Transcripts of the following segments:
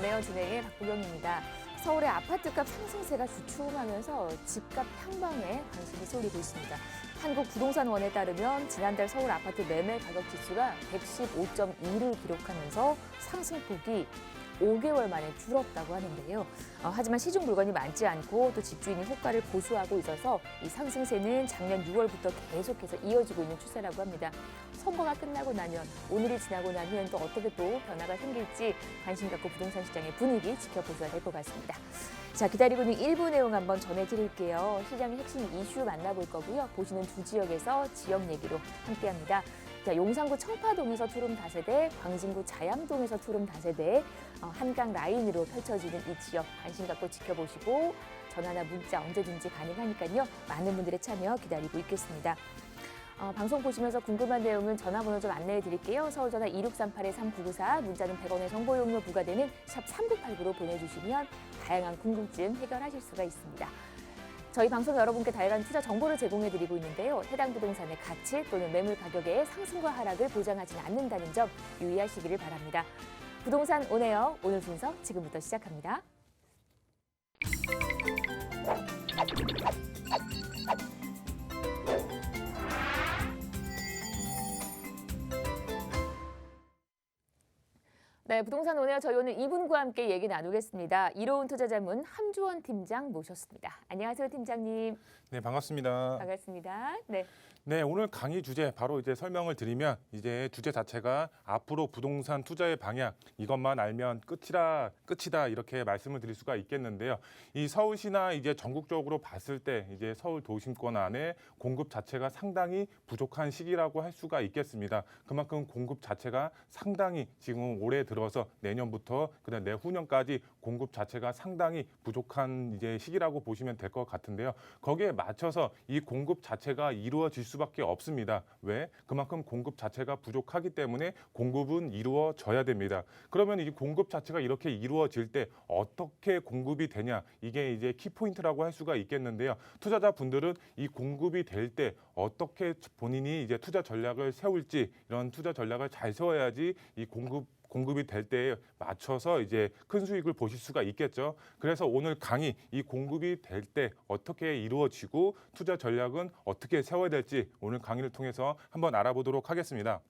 온에어 진행의 박보경입니다. 서울의 아파트값 상승세가 주춤하면서 집값 향방에 관심이 쏠리고 있습니다. 한국부동산원에 따르면 지난달 서울 아파트 매매 가격 지수가 115.2를 기록하면서 상승폭이 5개월 만에 줄었다고 하는데요. 하지만 시중 물건이 많지 않고 또 집주인이 호가를 고수하고 있어서 이 상승세는 작년 6월부터 계속해서 이어지고 있는 추세라고 합니다. 선거가 끝나고 나면, 오늘이 지나고 나면 또 어떻게 또 변화가 생길지 관심 갖고 부동산 시장의 분위기 지켜보셔야 될 것 같습니다. 자, 기다리고 있는 일부 내용 한번 전해드릴게요. 시장의 핵심 이슈 만나볼 거고요. 보시는 두 지역에서 지역 얘기로 함께합니다. 자, 용산구 청파동에서 투룸 다세대, 광진구 자양동에서 투룸 다세대, 한강 라인으로 펼쳐지는 이 지역 관심 갖고 지켜보시고 전화나 문자 언제든지 가능하니까요. 많은 분들의 참여 기다리고 있겠습니다. 방송 보시면서 궁금한 내용은 전화번호 좀 안내해 드릴게요. 서울 전화 2638-3994, 문자는 100원의 정보 이용료 부과되는 샵 3989로 보내주시면 다양한 궁금증 해결하실 수가 있습니다. 저희 방송 여러분께 다양한 투자 정보를 제공해 드리고 있는데요. 해당 부동산의 가치 또는 매물 가격의 상승과 하락을 보장하지는 않는다는 점 유의하시기를 바랍니다. 부동산 온에어 오늘 순서 지금부터 시작합니다. 네, 부동산 온에어 저희 오늘 이분과 함께 얘기 나누겠습니다. 이로운 투자자문 함주원 팀장 모셨습니다. 안녕하세요, 팀장님. 네, 반갑습니다. 반갑습니다. 네. 네, 오늘 강의 주제 바로 이제 설명을 드리면 이제 주제 자체가 앞으로 부동산 투자의 방향 이것만 알면 끝이다 이렇게 말씀을 드릴 수가 있겠는데요. 이 서울시나 이제 전국적으로 봤을 때 이제 서울 도심권 안에 공급 자체가 상당히 부족한 시기라고 할 수가 있겠습니다. 그만큼 공급 자체가 상당히 지금 올해 들어서 내년부터 그다음 내후년까지 공급 자체가 상당히 부족한 이제 시기라고 보시면 될 것 같은데요. 거기에 맞춰서 이 공급 자체가 이루어질 수밖에 없습니다. 왜? 그만큼 공급 자체가 부족하기 때문에 공급은 이루어져야 됩니다. 그러면 이 공급 자체가 이렇게 이루어질 때 어떻게 공급이 되냐? 이게 이제 키포인트라고 할 수가 있겠는데요. 투자자분들은 이 공급이 될 때 어떻게 본인이 이제 투자 전략을 세울지 이런 투자 전략을 잘 세워야지 이 공급이 될 때에 맞춰서 이제 큰 수익을 보실 수가 있겠죠. 그래서 오늘 강의 이 공급이 될 때 어떻게 이루어지고 투자 전략은 어떻게 세워야 될지 오늘 강의를 통해서 한번 알아보도록 하겠습니다.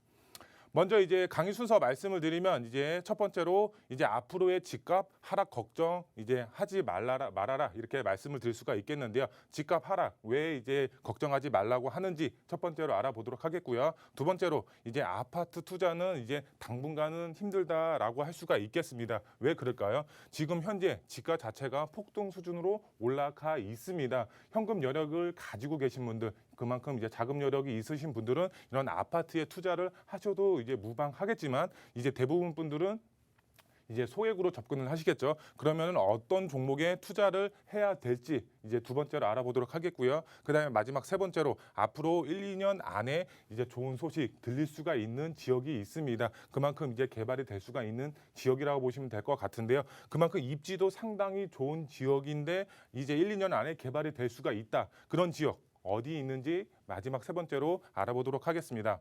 먼저 이제 강의 순서 말씀을 드리면 이제 첫 번째로 이제 앞으로의 집값 하락 걱정 이제 하지 말아라 이렇게 말씀을 드릴 수가 있겠는데요. 집값 하락 왜 이제 걱정하지 말라고 하는지 첫 번째로 알아보도록 하겠고요. 두 번째로 이제 아파트 투자는 이제 당분간은 힘들다라고 할 수가 있겠습니다. 왜 그럴까요? 지금 현재 집값 자체가 폭등 수준으로 올라가 있습니다. 현금 여력을 가지고 계신 분들 그만큼 이제 자금 여력이 있으신 분들은 이런 아파트에 투자를 하셔도 이제 무방하겠지만 이제 대부분 분들은 이제 소액으로 접근을 하시겠죠. 그러면 어떤 종목에 투자를 해야 될지 이제 두 번째로 알아보도록 하겠고요. 그다음에 마지막 세 번째로 앞으로 1, 2년 안에 이제 좋은 소식 들릴 수가 있는 지역이 있습니다. 그만큼 이제 개발이 될 수가 있는 지역이라고 보시면 될 것 같은데요. 그만큼 입지도 상당히 좋은 지역인데 이제 1, 2년 안에 개발이 될 수가 있다. 그런 지역 어디 있는지 마지막 세 번째로 알아보도록 하겠습니다.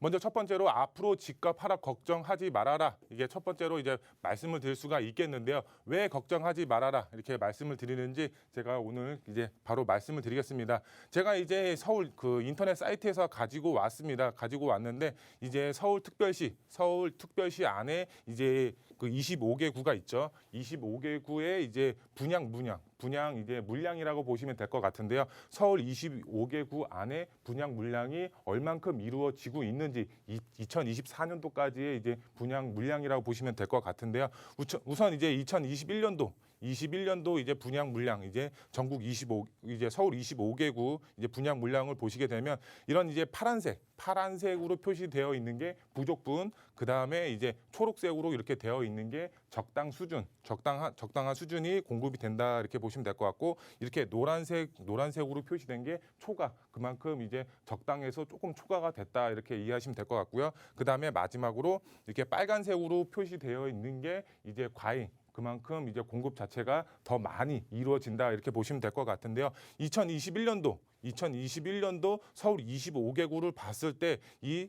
먼저 첫 번째로 앞으로 집값 하락 걱정하지 말아라. 이게 첫 번째로 이제 말씀을 드릴 수가 있겠는데요. 왜 걱정하지 말아라 이렇게 말씀을 드리는지 제가 오늘 이제 바로 말씀을 드리겠습니다. 제가 이제 서울 그 인터넷 사이트에서 가지고 왔습니다. 가지고 왔는데 이제 서울특별시 안에 이제 그 25개 구가 있죠. 25개 구의 이제 분양 이제 물량이라고 보시면 될 것 같은데요. 서울 25개 구 안에 분양 물량이 얼만큼 이루어지고 있는지 2024년도까지의 이제 분양 물량이라고 보시면 될 것 같은데요. 우선 이제 2021년도 이제 분양 물량 이제 전국 이제 서울 25개 구 이제 분양 물량을 보시게 되면 이런 이제 파란색으로 표시되어 있는 게 부족분, 그다음에 이제 초록색으로 이렇게 되어 있는 게 적당한 수준이 공급이 된다 이렇게 보시면 될 것 같고, 이렇게 노란색으로 표시된 게 초과, 그만큼 이제 적당해서 조금 초과가 됐다 이렇게 이해하시면 될 것 같고요. 그다음에 마지막으로 이렇게 빨간색으로 표시되어 있는 게 이제 과잉, 그만큼 이제 공급 자체가 더 많이 이루어진다 이렇게 보시면 될 것 같은데요. 2021년도 서울 25개 구를 봤을 때 이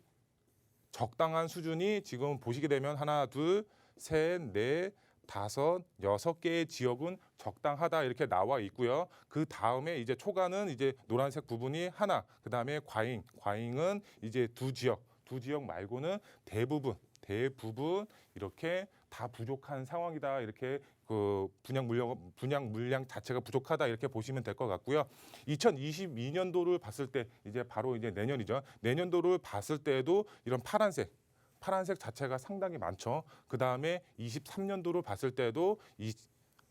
적당한 수준이 지금 보시게 되면 하나, 둘, 셋, 넷, 여섯 개의 지역은 적당하다 이렇게 나와 있고요. 그 다음에 이제 초과는 이제 노란색 부분이 하나, 그 다음에 과잉은 이제 두 지역 말고는 대부분 이렇게 다 부족한 상황이다. 이렇게 그 분양 물량 자체가 부족하다 이렇게 보시면 될 것 같고요. 2022년도를 봤을 때 이제 바로 이제 내년이죠. 내년도를 봤을 때에도 이런 파란색 자체가 상당히 많죠. 그 다음에 23년도를 봤을 때도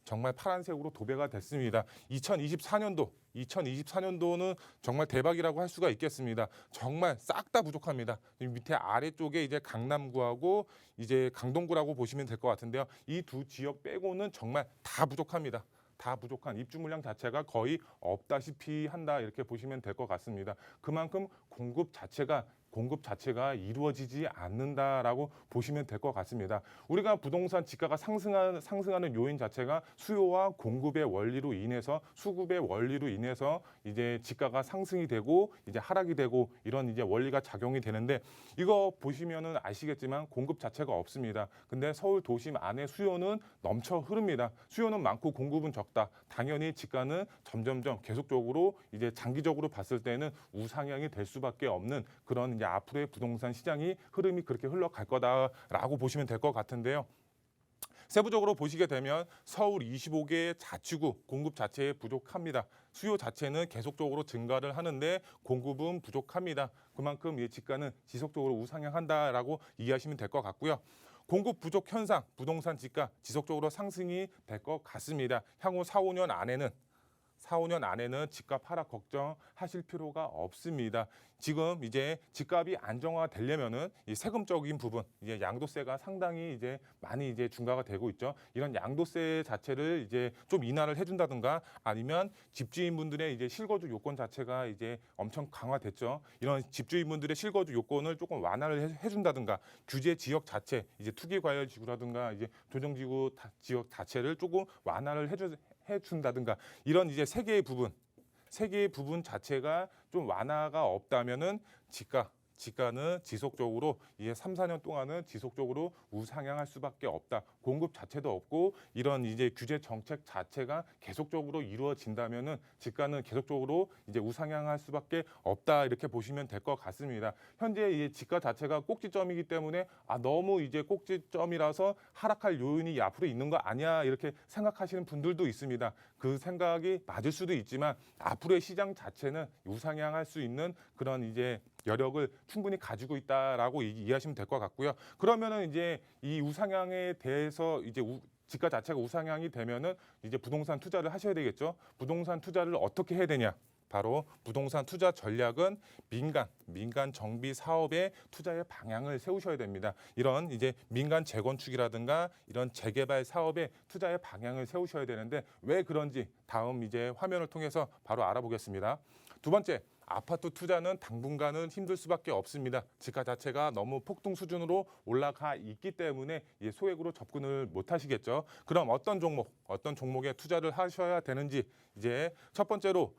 정말 파란색으로 도배가 됐습니다. 2024년도는 정말 대박이라고 할 수가 있겠습니다. 정말 싹 다 부족합니다. 밑에 아래쪽에 이제 강남구하고 이제 강동구라고 보시면 될 것 같은데요. 이 두 지역 빼고는 정말 다 부족합니다. 다 부족한 입주 물량 자체가 거의 없다시피 한다 이렇게 보시면 될 것 같습니다. 그만큼 공급 자체가 이루어지지 않는다라고 보시면 될 것 같습니다. 우리가 부동산 지가가 상승하는 요인 자체가 수요와 공급의 원리로 인해서 수급의 원리로 인해서 이제 지가가 상승이 되고 이제 하락이 되고 이런 이제 원리가 작용이 되는데 이거 보시면은 아시겠지만 공급 자체가 없습니다. 근데 서울 도심 안에 수요는 넘쳐 흐릅니다. 수요는 많고 공급은 적다. 당연히 지가는 점점점 계속적으로 이제 장기적으로 봤을 때는 우상향이 될 수밖에 없는 그런 이제 앞으로의 부동산 시장이 흐름이 그렇게 흘러갈 거다라고 보시면 될 것 같은데요. 세부적으로 보시게 되면 서울 25개 자치구 공급 자체에 부족합니다. 수요 자체는 계속적으로 증가를 하는데 공급은 부족합니다. 그만큼 이 지가는 지속적으로 우상향한다라고 이해하시면 될 것 같고요. 공급 부족 현상, 부동산 지가 지속적으로 상승이 될 것 같습니다. 향후 4, 5년 안에는 집값 하락 걱정하실 필요가 없습니다. 지금 이제 집값이 안정화되려면은 이 세금적인 부분, 이제 양도세가 상당히 이제 많이 이제 중과가 되고 있죠. 이런 양도세 자체를 이제 좀 인하를 해준다든가 아니면 집주인분들의 이제 실거주 요건 자체가 이제 엄청 강화됐죠. 이런 집주인분들의 실거주 요건을 조금 완화를 해준다든가 규제 지역 자체, 이제 투기과열지구라든가 이제 조정지구 지역 자체를 조금 완화를 해준다든가 이런 이제 세 개의 부분 자체가 좀 완화가 없다면은 지가는 지속적으로 이제 3, 4년 동안은 지속적으로 우상향할 수밖에 없다. 공급 자체도 없고 이런 이제 규제 정책 자체가 계속적으로 이루어진다면은 지가는 계속적으로 이제 우상향할 수밖에 없다. 이렇게 보시면 될 것 같습니다. 현재 이 지가 자체가 꼭지점이기 때문에 너무 이제 꼭지점이라서 하락할 요인이 앞으로 있는 거 아니야 이렇게 생각하시는 분들도 있습니다. 그 생각이 맞을 수도 있지만 앞으로의 시장 자체는 우상향할 수 있는 그런 이제 여력을 충분히 가지고 있다라고 이해하시면 될 것 같고요. 그러면은 이제 이 우상향에 대해서 이제 지가 자체가 우상향이 되면은 이제 부동산 투자를 하셔야 되겠죠. 부동산 투자를 어떻게 해야 되냐? 바로 부동산 투자 전략은 민간 정비 사업의 투자의 방향을 세우셔야 됩니다. 이런 이제 민간 재건축이라든가 이런 재개발 사업의 투자의 방향을 세우셔야 되는데 왜 그런지 다음 이제 화면을 통해서 바로 알아보겠습니다. 두 번째, 아파트 투자는 당분간은 힘들 수밖에 없습니다. 지가 자체가 너무 폭등 수준으로 올라가 있기 때문에 소액으로 접근을 못 하시겠죠. 그럼 어떤 종목에 투자를 하셔야 되는지 이제 첫 번째로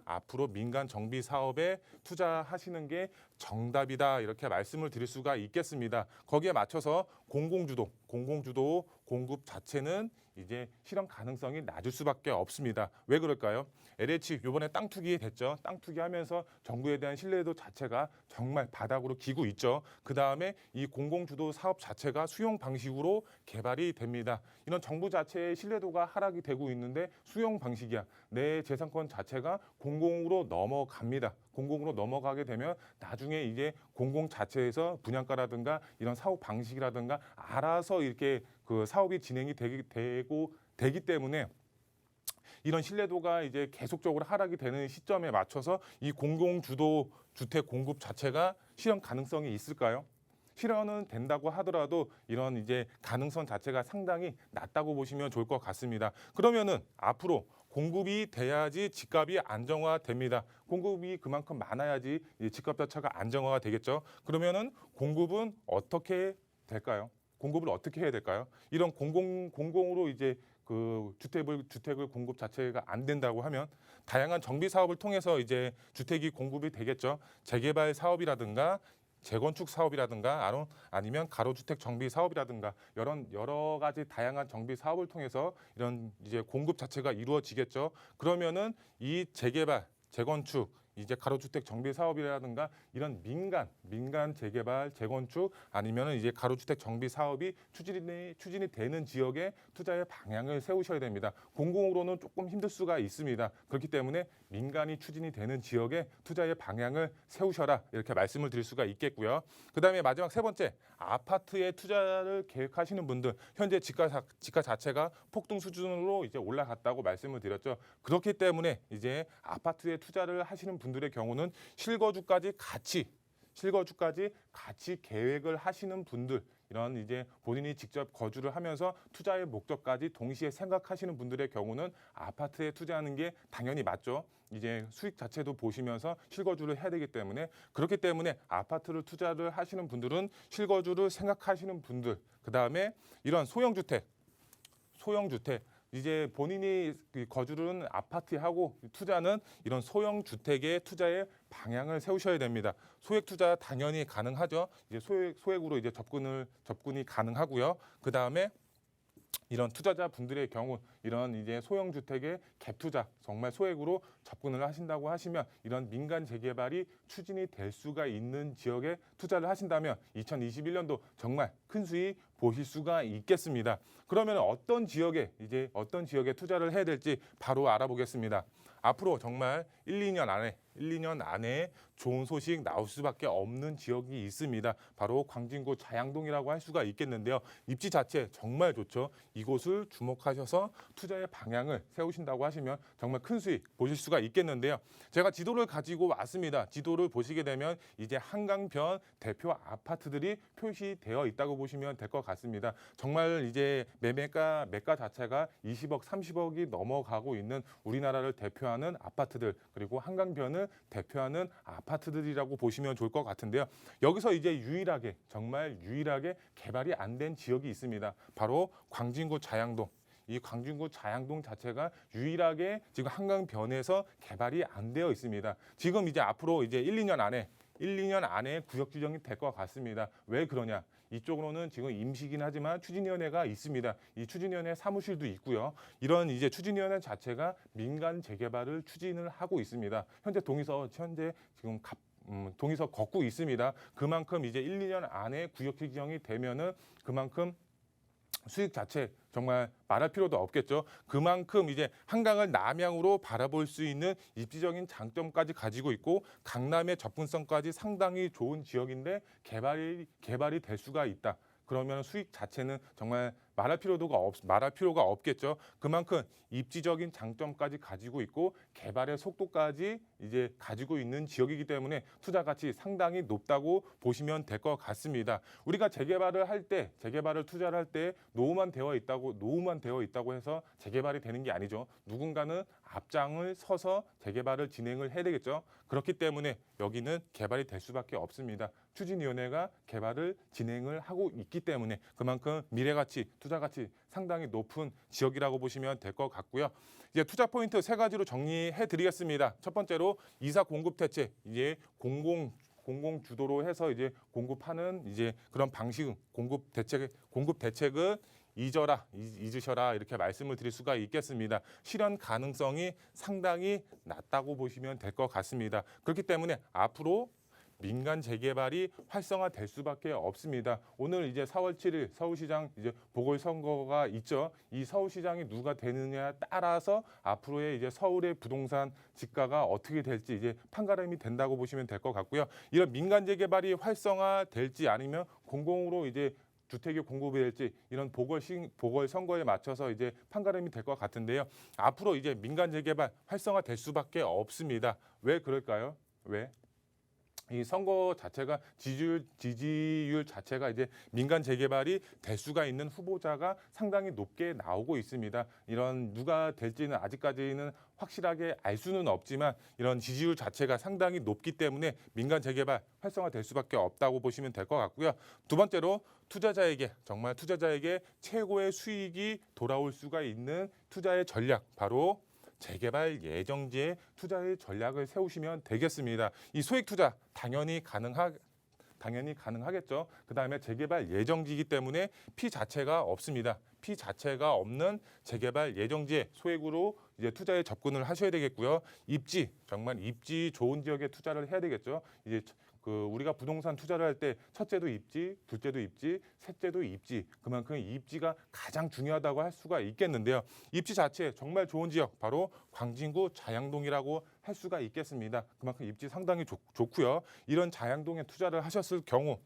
앞으로 민간 정비 사업에 투자하시는 게 정답이다 이렇게 말씀을 드릴 수가 있겠습니다. 거기에 맞춰서 공공주도 공급 자체는 이제 실현 가능성이 낮을 수밖에 없습니다. 왜 그럴까요? LH 이번에 땅 투기 됐죠. 땅 투기하면서 정부에 대한 신뢰도 자체가 정말 바닥으로 기고 있죠. 그 다음에 이 공공주도 사업 자체가 수용 방식으로 개발이 됩니다. 이런 정부 자체의 신뢰도가 하락이 되고 있는데 수용 방식이야. 내 재산권 자체가 공공으로 넘어갑니다. 공공으로 넘어가게 되면 나중에 이제 공공 자체에서 분양가라든가 이런 사업 방식이라든가 알아서 이렇게 그 사업이 진행이 되기 때문에 이런 신뢰도가 이제 계속적으로 하락이 되는 시점에 맞춰서 이 공공주도 주택 공급 자체가 실현 가능성이 있을까요? 실현은 된다고 하더라도 이런 이제 가능성 자체가 상당히 낮다고 보시면 좋을 것 같습니다. 그러면은 앞으로 공급이 돼야지 집값이 안정화됩니다. 공급이 그만큼 많아야지 집값 자체가 안정화가 되겠죠. 그러면은 공급은 어떻게 될까요? 공급을 어떻게 해야 될까요? 이런 공공으로 이제 그 주택을 공급 자체가 안 된다고 하면 다양한 정비 사업을 통해서 이제 주택이 공급이 되겠죠. 재개발 사업이라든가 재건축 사업이라든가 아니면 가로주택 정비 사업이라든가 여러 가지 다양한 정비 사업을 통해서 이런 이제 공급 자체가 이루어지겠죠. 그러면은 이 재개발, 재건축, 이제 가로주택 정비 사업이라든가 이런 민간 재개발, 재건축 아니면은 이제 가로주택 정비 사업이 추진이 되는 지역에 투자의 방향을 세우셔야 됩니다. 공공으로는 조금 힘들 수가 있습니다. 그렇기 때문에 민간이 추진이 되는 지역에 투자의 방향을 세우셔라 이렇게 말씀을 드릴 수가 있겠고요. 그다음에 마지막 세 번째, 아파트에 투자를 계획하시는 분들 현재 지가 자체가 폭등 수준으로 이제 올라갔다고 말씀을 드렸죠. 그렇기 때문에 이제 아파트에 투자를 하시는 분들의 경우는 실거주까지 같이 계획을 하시는 분들, 이런 이제 본인이 직접 거주를 하면서 투자의 목적까지 동시에 생각하시는 분들의 경우는 아파트에 투자하는 게 당연히 맞죠. 이제 수익 자체도 보시면서 실거주를 해야 되기 때문에, 그렇기 때문에 아파트를 투자를 하시는 분들은 실거주를 생각하시는 분들, 그다음에 이런 소형주택 이제 본인이 거주는 아파트에 하고 투자는 이런 소형 주택의 투자의 방향을 세우셔야 됩니다. 소액 투자 당연히 가능하죠. 이제 소액으로 이제 접근이 가능하고요. 그 다음에 이런 투자자분들의 경우 이런 이제 소형 주택의 갭 투자 정말 소액으로 접근을 하신다고 하시면 이런 민간 재개발이 추진이 될 수가 있는 지역에 투자를 하신다면 2021년도 정말 큰 수익 보실 수가 있겠습니다. 그러면 어떤 지역에 투자를 해야 될지 바로 알아보겠습니다. 앞으로 정말 1, 2년 안에 좋은 소식 나올 수밖에 없는 지역이 있습니다. 바로 광진구 자양동이라고 할 수가 있겠는데요. 입지 자체 정말 좋죠. 이곳을 주목하셔서 투자의 방향을 세우신다고 하시면 정말 큰 수익 보실 수가 있겠는데요. 제가 지도를 가지고 왔습니다. 지도를 보시게 되면 이제 한강변 대표 아파트들이 표시되어 있다고 보시면 될 것 같습니다. 정말 이제 매가 자체가 20억, 30억이 넘어가고 있는 우리나라를 대표하는 아파트들, 그리고 한강변을 대표하는 아파트들이라고 보시면 좋을 것 같은데요. 여기서 이제 정말 유일하게 개발이 안 된 지역이 있습니다. 바로 광진구 자양동. 이 광진구 자양동 자체가 유일하게 지금 한강변에서 개발이 안 되어 있습니다. 지금 이제 앞으로 이제 1, 2년 안에 구역 지정이 될 것 같습니다. 왜 그러냐? 이쪽으로는 지금 임시긴 하지만 추진위원회가 있습니다. 이 추진위원회 사무실도 있고요. 이런 이제 추진위원회 자체가 민간 재개발을 추진을 하고 있습니다. 현재 지금 동의서 걷고 있습니다. 그만큼 이제 1, 2년 안에 구역 지정이 되면은 그만큼 수익 자체 정말 말할 필요도 없겠죠. 그만큼 이제 한강을 남향으로 바라볼 수 있는 입지적인 장점까지 가지고 있고 강남의 접근성까지 상당히 좋은 지역인데 개발이 될 수가 있다. 그러면 수익 자체는 정말 말할 필요가 없겠죠. 그만큼 입지적인 장점까지 가지고 있고 개발의 속도까지 이제 가지고 있는 지역이기 때문에 투자 가치 상당히 높다고 보시면 될 것 같습니다. 우리가 재개발을 투자를 할 때 노후만 되어 있다고 해서 재개발이 되는 게 아니죠. 누군가는 앞장을 서서 재개발을 진행을 해야 되겠죠. 그렇기 때문에 여기는 개발이 될 수밖에 없습니다. 추진위원회가 개발을 진행을 하고 있기 때문에 그만큼 미래가치, 투자가치 상당히 높은 지역이라고 보시면 될 것 같고요. 이제 투자 포인트 세 가지로 정리해 드리겠습니다. 첫 번째로 이사 공급 대책, 이제 공공 주도로 해서 이제 공급하는 이제 그런 방식 공급 대책을 잊으셔라 이렇게 말씀을 드릴 수가 있겠습니다. 실현 가능성이 상당히 낮다고 보시면 될 것 같습니다. 그렇기 때문에 앞으로 민간 재개발이 활성화될 수밖에 없습니다. 오늘 이제 4월 7일 서울시장 이제 보궐선거가 있죠. 이 서울시장이 누가 되느냐에 따라서 앞으로의 이제 서울의 부동산 지가가 어떻게 될지 이제 판가름이 된다고 보시면 될 것 같고요. 이런 민간 재개발이 활성화될지 아니면 공공으로 이제 주택이 공급이 될지 이런 보궐선거에 맞춰서 이제 판가름이 될 것 같은데요. 앞으로 이제 민간 재개발 활성화될 수밖에 없습니다. 왜 그럴까요? 왜? 이 선거 자체가 지지율 자체가 이제 민간 재개발이 될 수가 있는 후보자가 상당히 높게 나오고 있습니다. 이런 누가 될지는 아직까지는 확실하게 알 수는 없지만 이런 지지율 자체가 상당히 높기 때문에 민간 재개발 활성화될 수밖에 없다고 보시면 될 것 같고요. 두 번째로 투자자에게 최고의 수익이 돌아올 수가 있는 투자의 전략, 바로 재개발 예정지에 투자의 전략을 세우시면 되겠습니다. 이 소액 투자 당연히 당연히 가능하겠죠. 그다음에 재개발 예정지이기 때문에 피 자체가 없습니다. 피 자체가 없는 재개발 예정지에 소액으로 이제 투자에 접근을 하셔야 되겠고요. 입지, 정말 입지 좋은 지역에 투자를 해야 되겠죠. 이제 우리가 부동산 투자를 할 때 첫째도 입지, 둘째도 입지, 셋째도 입지. 그만큼 입지가 가장 중요하다고 할 수가 있겠는데요. 입지 자체 정말 좋은 지역, 바로 광진구 자양동이라고 할 수가 있겠습니다. 그만큼 입지 상당히 좋고요. 이런 자양동에 투자를 하셨을 경우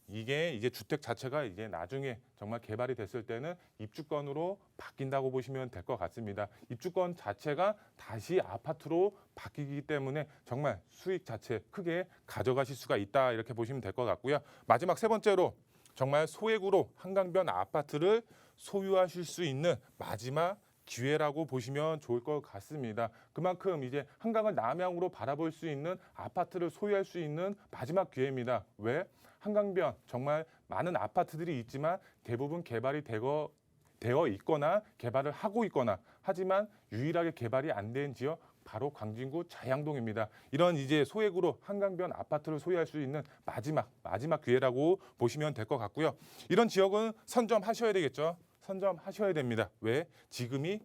이게 이제 주택 자체가 이제 나중에 정말 개발이 됐을 때는 입주권으로 바뀐다고 보시면 될 것 같습니다. 입주권 자체가 다시 아파트로 바뀌기 때문에 정말 수익 자체 크게 가져가실 수가 있다 이렇게 보시면 될 것 같고요. 마지막 세 번째로 정말 소액으로 한강변 아파트를 소유하실 수 있는 마지막 기회라고 보시면 좋을 것 같습니다. 그만큼 이제 한강을 남향으로 바라볼 수 있는 아파트를 소유할 수 있는 마지막 기회입니다. 왜? 한강변 정말 많은 아파트들이 있지만 대부분 개발이 되어 있거나 개발을 하고 있거나 하지만 유일하게 개발이 안 된 지역 바로 광진구 자양동입니다. 이런 이제 소액으로 한강변 아파트를 소유할 수 있는 마지막 기회라고 보시면 될 것 같고요. 이런 지역은 선점하셔야 되겠죠. 선점하셔야 됩니다. 왜? 지금이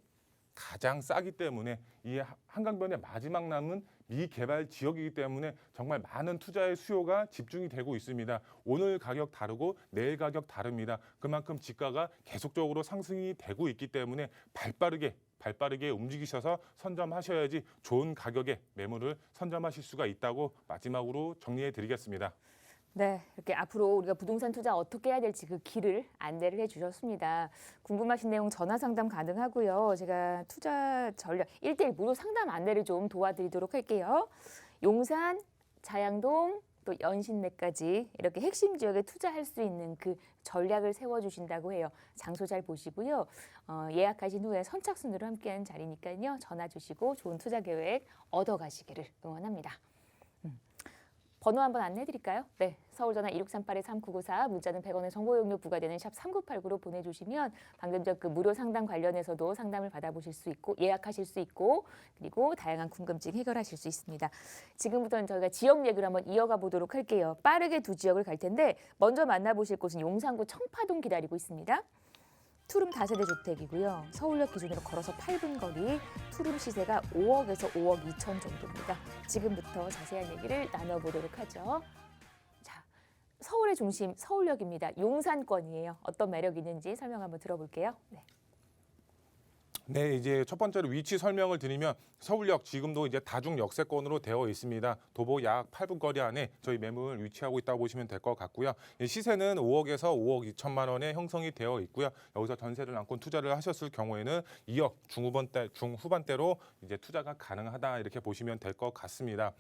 가장 싸기 때문에 이 한강변의 마지막 남은 미개발 지역이기 때문에 정말 많은 투자의 수요가 집중이 되고 있습니다. 오늘 가격 다르고 내일 가격 다릅니다. 그만큼 지가가 계속적으로 상승이 되고 있기 때문에 발빠르게 움직이셔서 선점하셔야지 좋은 가격에 매물을 선점하실 수가 있다고 마지막으로 정리해 드리겠습니다. 네, 이렇게 앞으로 우리가 부동산 투자 어떻게 해야 될지 그 길을 안내를 해주셨습니다. 궁금하신 내용 전화 상담 가능하고요. 제가 투자 전략 1:1 무료 상담 안내를 좀 도와드리도록 할게요. 용산, 자양동, 또 연신내까지 이렇게 핵심 지역에 투자할 수 있는 그 전략을 세워주신다고 해요. 장소 잘 보시고요. 예약하신 후에 선착순으로 함께하는 자리니까요. 전화 주시고 좋은 투자 계획 얻어가시기를 응원합니다. 번호 한번 안내해 드릴까요? 네, 서울 전화 2638-3994, 문자는 100원의 정보 이용료 부과되는 샵 3989로 보내주시면 방금 전 그 무료 상담 관련해서도 상담을 받아보실 수 있고 예약하실 수 있고 그리고 다양한 궁금증 해결하실 수 있습니다. 지금부터는 저희가 지역 얘기를 한번 이어가 보도록 할게요. 빠르게 두 지역을 갈 텐데 먼저 만나보실 곳은 용산구 청파동 기다리고 있습니다. 투룸 다세대 주택이고요. 서울역 기준으로 걸어서 8분 거리, 투룸 시세가 5억에서 5억 2천 정도입니다. 지금부터 자세한 얘기를 나눠보도록 하죠. 자, 서울의 중심, 서울역입니다. 용산권이에요. 어떤 매력이 있는지 설명 한번 들어볼게요. 네, 이제 첫 번째로 위치 설명을 드리면 서울역 지금도 이제 다중 역세권으로 되어 있습니다. 도보 약 8분 거리 안에 저희 매물 위치하고 있다고 보시면 될 것 같고요. 시세는 5억에서 5억 2천만 원에 형성이 되어 있고요. 여기서 전세를 안고 투자를 하셨을 경우에는 2억 중후반대로 이제 투자가 가능하다 이렇게 보시면 될 것 같습니다.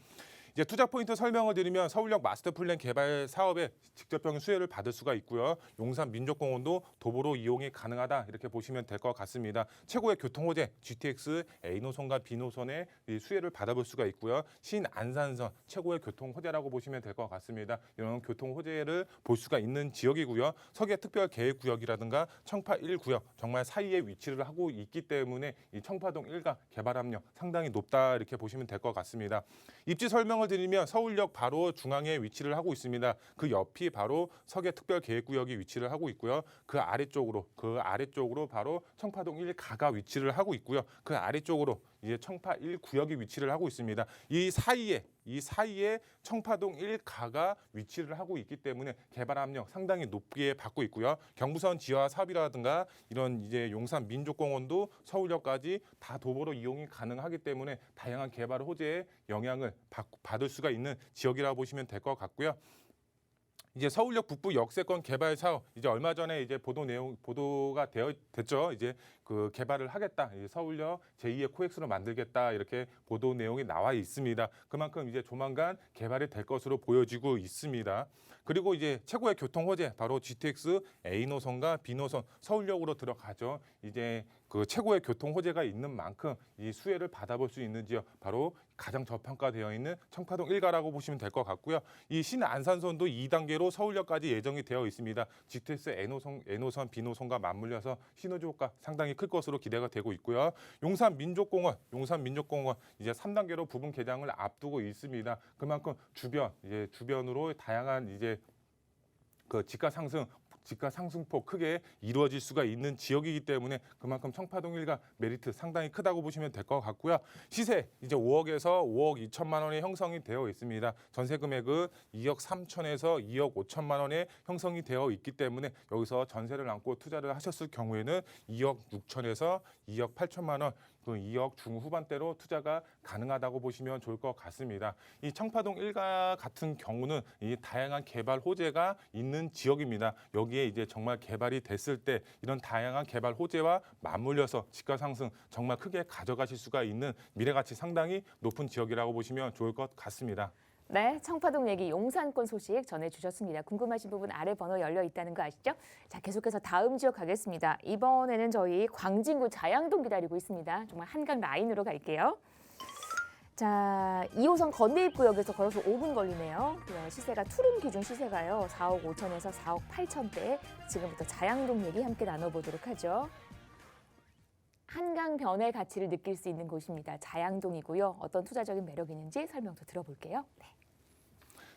이제 투자 포인트 설명을 드리면 서울역 마스터 플랜 개발 사업에 직접적인 수혜를 받을 수가 있고요. 용산 민족공원도 도보로 이용이 가능하다 이렇게 보시면 될 것 같습니다. 최고의 교통호재 GTX A 노선과 B 노선의 수혜를 받아볼 수가 있고요. 신안산선 최고의 교통호재라고 보시면 될 것 같습니다. 이런 교통호재를 볼 수가 있는 지역이고요. 서계특별계획구역이라든가 청파 1구역 정말 사이에 위치를 하고 있기 때문에 이 청파동 1가 개발 압력 상당히 높다 이렇게 보시면 될 것 같습니다. 입지 설명을 드리면 서울역 바로 중앙에 위치를 하고 있습니다. 그 옆이 바로 서계특별계획구역이 위치를 하고 있고요. 그 아래쪽으로 바로 청파동 1가가 위치를 하고 있고요. 그 아래쪽으로 이제 청파 1구역이 위치를 하고 있습니다. 이 사이에 청파동 1가가 위치를 하고 있기 때문에 개발 압력 상당히 높게 받고 있고요. 경부선 지하 사업이라든가 이런 이제 용산 민족공원도 서울역까지 다 도보로 이용이 가능하기 때문에 다양한 개발 호재에 영향을 받을 수가 있는 지역이라고 보시면 될 것 같고요. 이제 서울역 북부 역세권 개발 사업 이제 얼마 전에 이제 보도가 됐죠. 이제 그 개발을 하겠다. 서울역 제2의 코엑스로 만들겠다. 이렇게 보도 내용이 나와 있습니다. 그만큼 이제 조만간 개발이 될 것으로 보여지고 있습니다. 그리고 이제 최고의 교통 호재 바로 GTX A 노선과 B 노선 서울역으로 들어가죠. 이제 그 최고의 교통 호재가 있는 만큼 이 수혜를 받아볼 수 있는 지역 바로 가장 저평가되어 있는 청파동 1가라고 보시면 될 것 같고요. 이 신안산선도 2단계로 서울역까지 예정이 되어 있습니다. GTX A 노선, B 노선과 맞물려서 시너지 효과 상당히 클 것으로 기대가 되고 있고요. 용산민족공원 이제 3단계로 부분 개장을 앞두고 있습니다. 그만큼 주변으로 다양한 이제 그 집가 상승폭 크게 이루어질 수가 있는 지역이기 때문에 그만큼 청파동 일가 메리트 상당히 크다고 보시면 될 것 같고요. 시세 이제 5억에서 5억 2천만 원에 형성이 되어 있습니다. 전세 금액은 2억 3천에서 2억 5천만 원에 형성이 되어 있기 때문에 여기서 전세를 안고 투자를 하셨을 경우에는 2억 6천에서 2억 8천만 원, 그 2억 중후반대로 투자가 가능하다고 보시면 좋을 것 같습니다. 이 청파동 일가 같은 경우는 이 다양한 개발 호재가 있는 지역입니다. 여기에 이제 정말 개발이 됐을 때 이런 다양한 개발 호재와 맞물려서 집가 상승 정말 크게 가져가실 수가 있는 미래가치 상당히 높은 지역이라고 보시면 좋을 것 같습니다. 네, 청파동 얘기 용산권 소식 전해주셨습니다. 궁금하신 부분 아래 번호 열려 있다는 거 아시죠? 자, 계속해서 다음 지역 가겠습니다. 이번에는 저희 광진구 자양동 기다리고 있습니다. 정말 한강 라인으로 갈게요. 자, 2호선 건대입구역에서 걸어서 5분 걸리네요. 시세가 투룸 기준 시세가요. 4억 5천에서 4억 8천대. 지금부터 자양동 얘기 함께 나눠보도록 하죠. 한강 변의 가치를 느낄 수 있는 곳입니다. 자양동이고요. 어떤 투자적인 매력이 있는지 설명도 들어볼게요.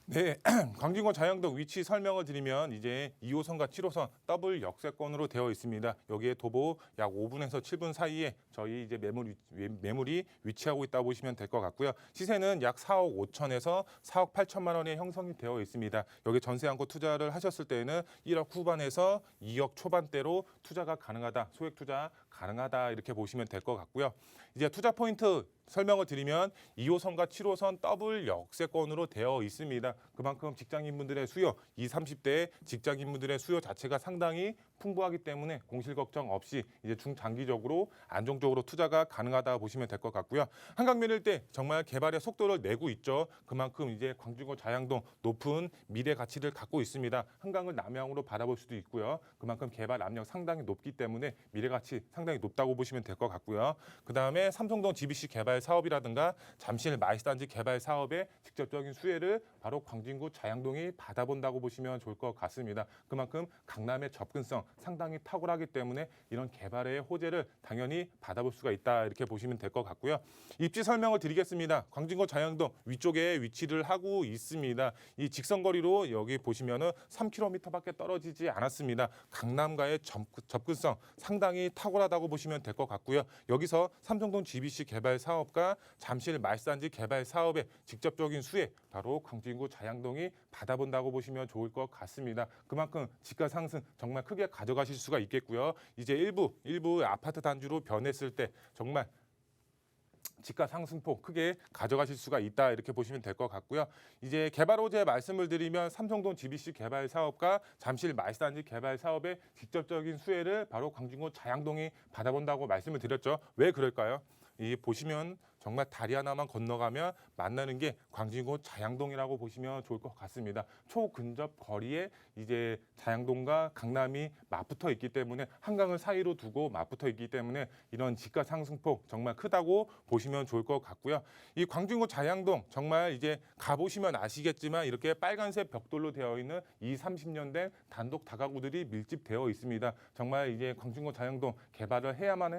네, 광진구 자양동 위치 설명을 드리면 이제 2호선과 7호선 더블 역세권으로 되어 있습니다. 여기에 도보 약 5분에서 7분 사이에 저희 이제 매물이 위치하고 있다고 보시면 될 것 같고요. 시세는 약 4억 5천에서 4억 8천만 원에 형성이 되어 있습니다. 여기 전세 안고 투자를 하셨을 때는 1억 후반에서 2억 초반대로 투자가 가능하다, 소액 투자 가능하다 이렇게 보시면 될 것 같고요. 이제 투자 포인트 설명을 드리면 2호선과 7호선 더블 역세권으로 되어 있습니다. 그만큼 직장인분들의 수요, 20, 30대 직장인분들의 수요 자체가 상당히 풍부하기 때문에 공실 걱정 없이 이제 중장기적으로 안정적으로 투자가 가능하다 보시면 될 것 같고요. 한강 밀릴 때 정말 개발의 속도를 내고 있죠. 그만큼 이제 광진구 자양동 높은 미래 가치를 갖고 있습니다. 한강을 남향으로 바라볼 수도 있고요. 그만큼 개발 압력 상당히 높기 때문에 미래 가치 상당히 높다고 보시면 될 것 같고요. 그다음에 삼성동 GBC 개발 사업이라든가 잠실 마이스단지 개발 사업의 직접적인 수혜를 바로 광진구 자양동이 받아본다고 보시면 좋을 것 같습니다. 그만큼 강남의 접근성 상당히 탁월하기 때문에 이런 개발의 호재를 당연히 받아볼 수가 있다 이렇게 보시면 될 것 같고요. 입지 설명을 드리겠습니다. 광진구 자양동 위쪽에 위치를 하고 있습니다. 이 직선거리로 여기 보시면은 3km밖에 떨어지지 않았습니다. 강남과의 접근성 상당히 탁월하다고 보시면 될 것 같고요. 여기서 삼성동 GBC 개발 사업과 잠실 마이스단지 개발 사업의 직접적인 수혜 바로 광진구 자양동이 받아본다고 보시면 좋을 것 같습니다. 그만큼 집가 상승 정말 크게 가져가실 수가 있겠고요. 이제 일부 아파트 단지로 변했을 때 정말 집가 상승폭 크게 가져가실 수가 있다 이렇게 보시면 될 것 같고요. 이제 개발 호재 말씀을 드리면 삼성동 GBC 개발 사업과 잠실 마이스단지 개발 사업의 직접적인 수혜를 바로 광진구 자양동이 받아본다고 말씀을 드렸죠. 왜 그럴까요? 이 보시면 정말 다리 하나만 건너가면 만나는 게 광진구 자양동이라고 보시면 좋을 것 같습니다. 초근접 거리에 이제 자양동과 강남이 맞붙어 있기 때문에 한강을 사이로 두고 맞붙어 있기 때문에 이런 집가 상승폭 정말 크다고 보시면 좋을 것 같고요. 이 광진구 자양동 정말 이제 가보시면 아시겠지만 이렇게 빨간색 벽돌로 되어 있는 20, 30년 된 단독 다가구들이 밀집되어 있습니다. 정말 이제 광진구 자양동 개발을 해야만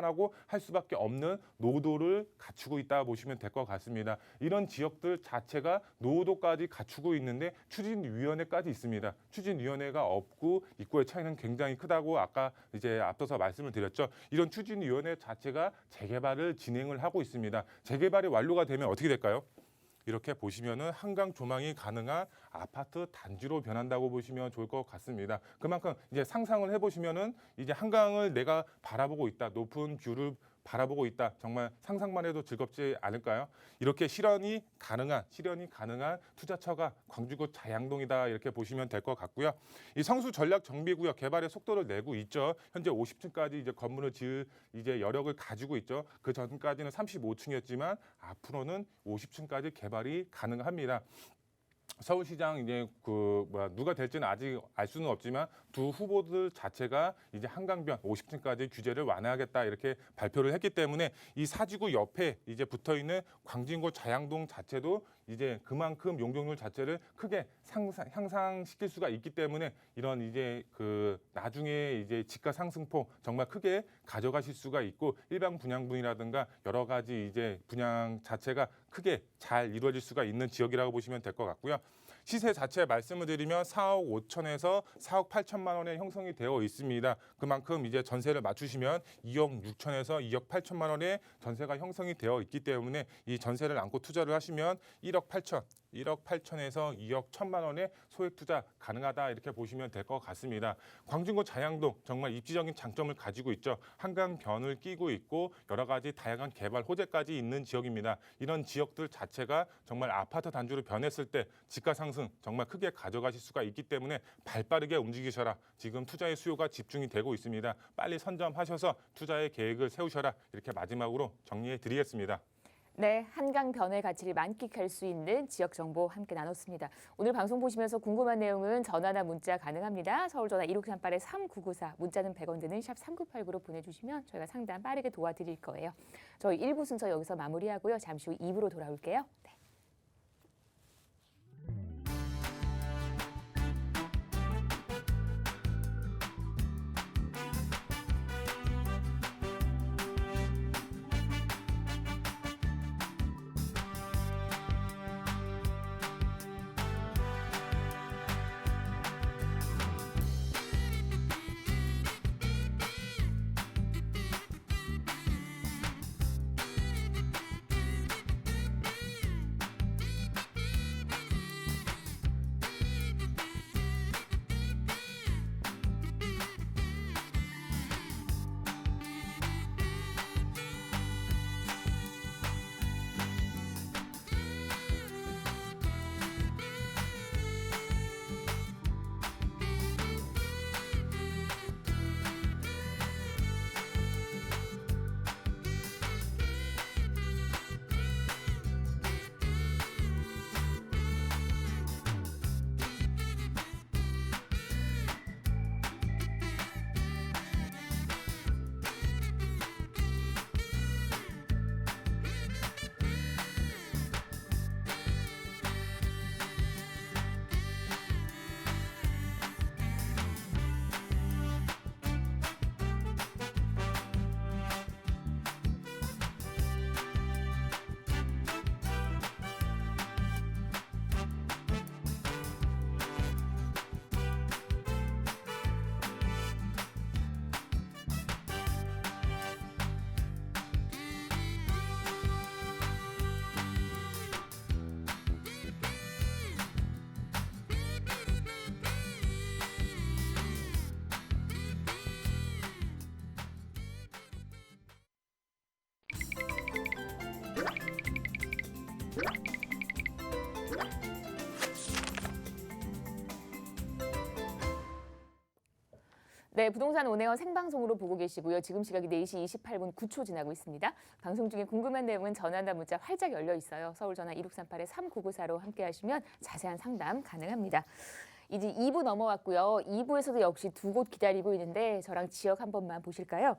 하고 할 수밖에 없는 노후도를 갖추고 있다 보시면 될 것 같습니다. 이런 지역들 자체가 노후도까지 갖추고 있는데 추진위원회까지 있습니다. 추진위원회가 없고 있고의 차이는 굉장히 크다고 아까 이제 앞서서 말씀을 드렸죠. 이런 추진위원회 자체가 재개발을 진행을 하고 있습니다. 재개발이 완료가 되면 어떻게 될까요? 이렇게 보시면은 한강 조망이 가능한 아파트 단지로 변한다고 보시면 좋을 것 같습니다. 그만큼 이제 상상을 해보시면은 이제 한강을 내가 바라보고 있다, 높은 뷰를 바라보고 있다. 정말 상상만 해도 즐겁지 않을까요? 이렇게 실현이 가능한 투자처가 광진구 자양동이다 이렇게 보시면 될 것 같고요. 이 성수 전략 정비구역 개발의 속도를 내고 있죠. 현재 50층까지 이제 건물을 지을 이제 여력을 가지고 있죠. 그 전까지는 35층이었지만 앞으로는 50층까지 개발이 가능합니다. 서울시장 이제 누가 될지는 아직 알 수는 없지만 두 후보들 자체가 이제 한강변 50층까지 규제를 완화하겠다 이렇게 발표를 했기 때문에 이 사지구 옆에 이제 붙어 있는 광진구 자양동 자체도 이제 그만큼 용적률 자체를 크게 향상시킬 수가 있기 때문에 이런 이제 나중에 이제 집가 상승폭 정말 크게 가져가실 수가 있고 일반 분양분이라든가 여러 가지 이제 분양 자체가 크게 잘 이루어질 수가 있는 지역이라고 보시면 될 것 같고요. 시세 자체 말씀을 드리면 4억 5천에서 4억 8천만 원에 형성이 되어 있습니다. 그만큼 이제 전세를 맞추시면 2억 6천에서 2억 8천만 원의 전세가 형성이 되어 있기 때문에 이 전세를 안고 투자를 하시면 1억 8천에서 2억 1천만 원의 소액 투자 가능하다 이렇게 보시면 될 것 같습니다. 광진구 자양동 정말 입지적인 장점을 가지고 있죠. 한강변을 끼고 있고 여러 가지 다양한 개발 호재까지 있는 지역입니다. 이런 지역들 자체가 정말 아파트 단지로 변했을 때 집가 상승 정말 크게 가져가실 수가 있기 때문에 발빠르게 움직이셔라. 지금 투자의 수요가 집중이 되고 있습니다. 빨리 선점하셔서 투자의 계획을 세우셔라. 이렇게 마지막으로 정리해 드리겠습니다. 네, 한강 변의 가치를 만끽할 수 있는 지역 정보 함께 나눴습니다. 오늘 방송 보시면서 궁금한 내용은 전화나 문자 가능합니다. 서울 전화 1638-3994, 문자는 100원 드는 샵 3989로 보내주시면 저희가 상담 빠르게 도와드릴 거예요. 저희 1부 순서 여기서 마무리하고요. 잠시 후 2부로 돌아올게요. 네. 네, 부동산 온에어 생방송으로 보고 계시고요. 지금 시각이 4시 28분 9초 지나고 있습니다. 방송 중에 궁금한 내용은 전화나 문자 활짝 열려 있어요. 서울 전화 1638-3994로 함께 하시면 자세한 상담 가능합니다. 이제 2부 넘어왔고요. 2부에서도 역시 두 곳 기다리고 있는데 저랑 지역 한 번만 보실까요?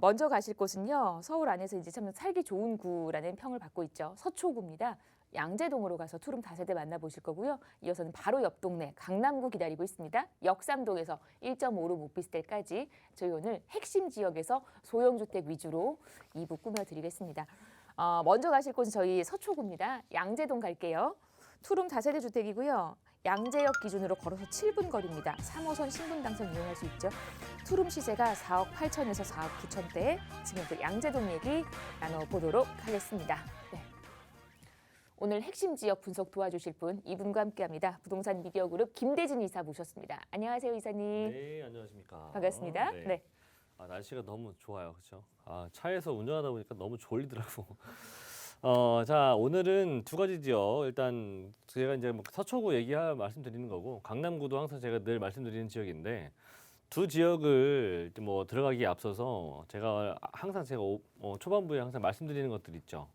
먼저 가실 곳은요. 서울 안에서 이제 참 살기 좋은 구라는 평을 받고 있죠. 서초구입니다. 양재동으로 가서 투룸 다세대 만나보실 거고요. 이어서는 바로 옆 동네 강남구 기다리고 있습니다. 역삼동에서 1.5룸 오피스텔까지 저희 오늘 핵심 지역에서 소형주택 위주로 2부 꾸며드리겠습니다. 먼저 가실 곳은 저희 서초구입니다. 양재동 갈게요. 투룸 다세대 주택이고요. 양재역 기준으로 걸어서 7분 거리입니다. 3호선 신분당선 이용할 수 있죠. 투룸 시세가 4억 8천에서 4억 9천대. 지금부터 양재동 얘기 나눠보도록 하겠습니다. 네. 오늘 핵심 지역 분석 도와주실 분 이분과 함께합니다. 부동산 미디어그룹 김대진 이사 모셨습니다. 안녕하세요, 이사님. 네, 안녕하십니까. 반갑습니다. 네. 날씨가 너무 좋아요, 그렇죠? 차에서 운전하다 보니까 너무 졸리더라고. 자, 오늘은 두 가지 지역. 일단 제가 이제 서초구 말씀드리는 거고, 강남구도 항상 제가 늘 말씀드리는 지역인데, 두 지역을 들어가기에 앞서서 제가 초반부에 항상 말씀드리는 것들 있죠.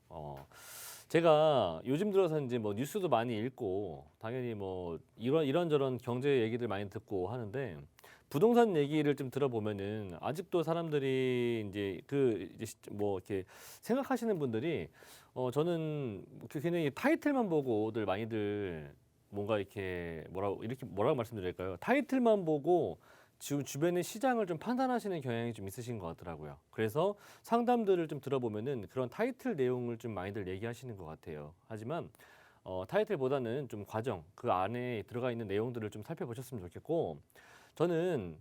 제가 요즘 들어서 이제 뭐 뉴스도 많이 읽고 당연히 뭐 이런저런 경제 얘기들 많이 듣고 하는데 부동산 얘기를 좀 들어보면은 아직도 사람들이 이제 뭐 이렇게 생각하시는 분들이 저는 그냥 이 타이틀만 보고들 많이들 뭔가 이렇게 뭐라고 말씀드릴까요? 타이틀만 보고 지금 주변의 시장을 좀 판단하시는 경향이 좀 있으신 것 같더라고요. 그래서 상담들을 좀 들어보면은 그런 타이틀 내용을 좀 많이들 얘기하시는 것 같아요. 하지만 타이틀보다는 좀 과정, 그 안에 들어가 있는 내용들을 좀 살펴보셨으면 좋겠고, 저는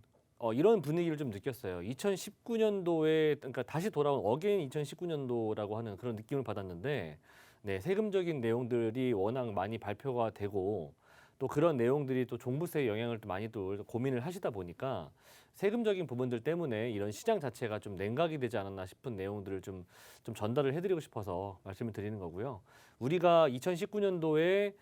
이런 분위기를 좀 느꼈어요. 2019년도에 그러니까 다시 돌아온 어게인 2019년도라고 하는 그런 느낌을 받았는데, 네, 세금적인 내용들이 워낙 많이 발표가 되고 또 그런 내용들이 또 종부세의 영향을 또 많이 또 고민을 하시다 보니까 세금적인 부분들 때문에 이런 시장 자체가 좀 냉각이 되지 않았나 싶은 내용들을 좀 전달을 해드리고 싶어서 말씀을 드리는 거고요. 우리가 2019년도에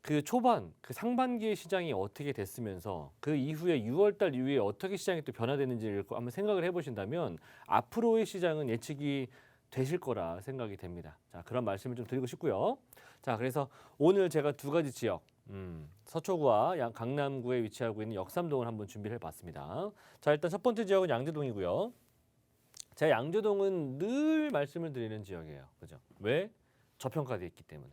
그 초반, 그 상반기의 시장이 어떻게 됐으면서 그 이후에 6월달 이후에 어떻게 시장이 또 변화되는지를 한번 생각을 해보신다면 앞으로의 시장은 예측이 되실 거라 생각이 됩니다. 자, 그런 말씀을 좀 드리고 싶고요. 자, 그래서 오늘 제가 두 가지 지역, 서초구와 강남구에 위치하고 있는 역삼동을 한번 준비를 해봤습니다. 자, 일단 첫 번째 지역은 양재동이고요. 제가 양재동은 늘 말씀을 드리는 지역이에요. 그죠? 왜? 저평가되어 있기 때문에.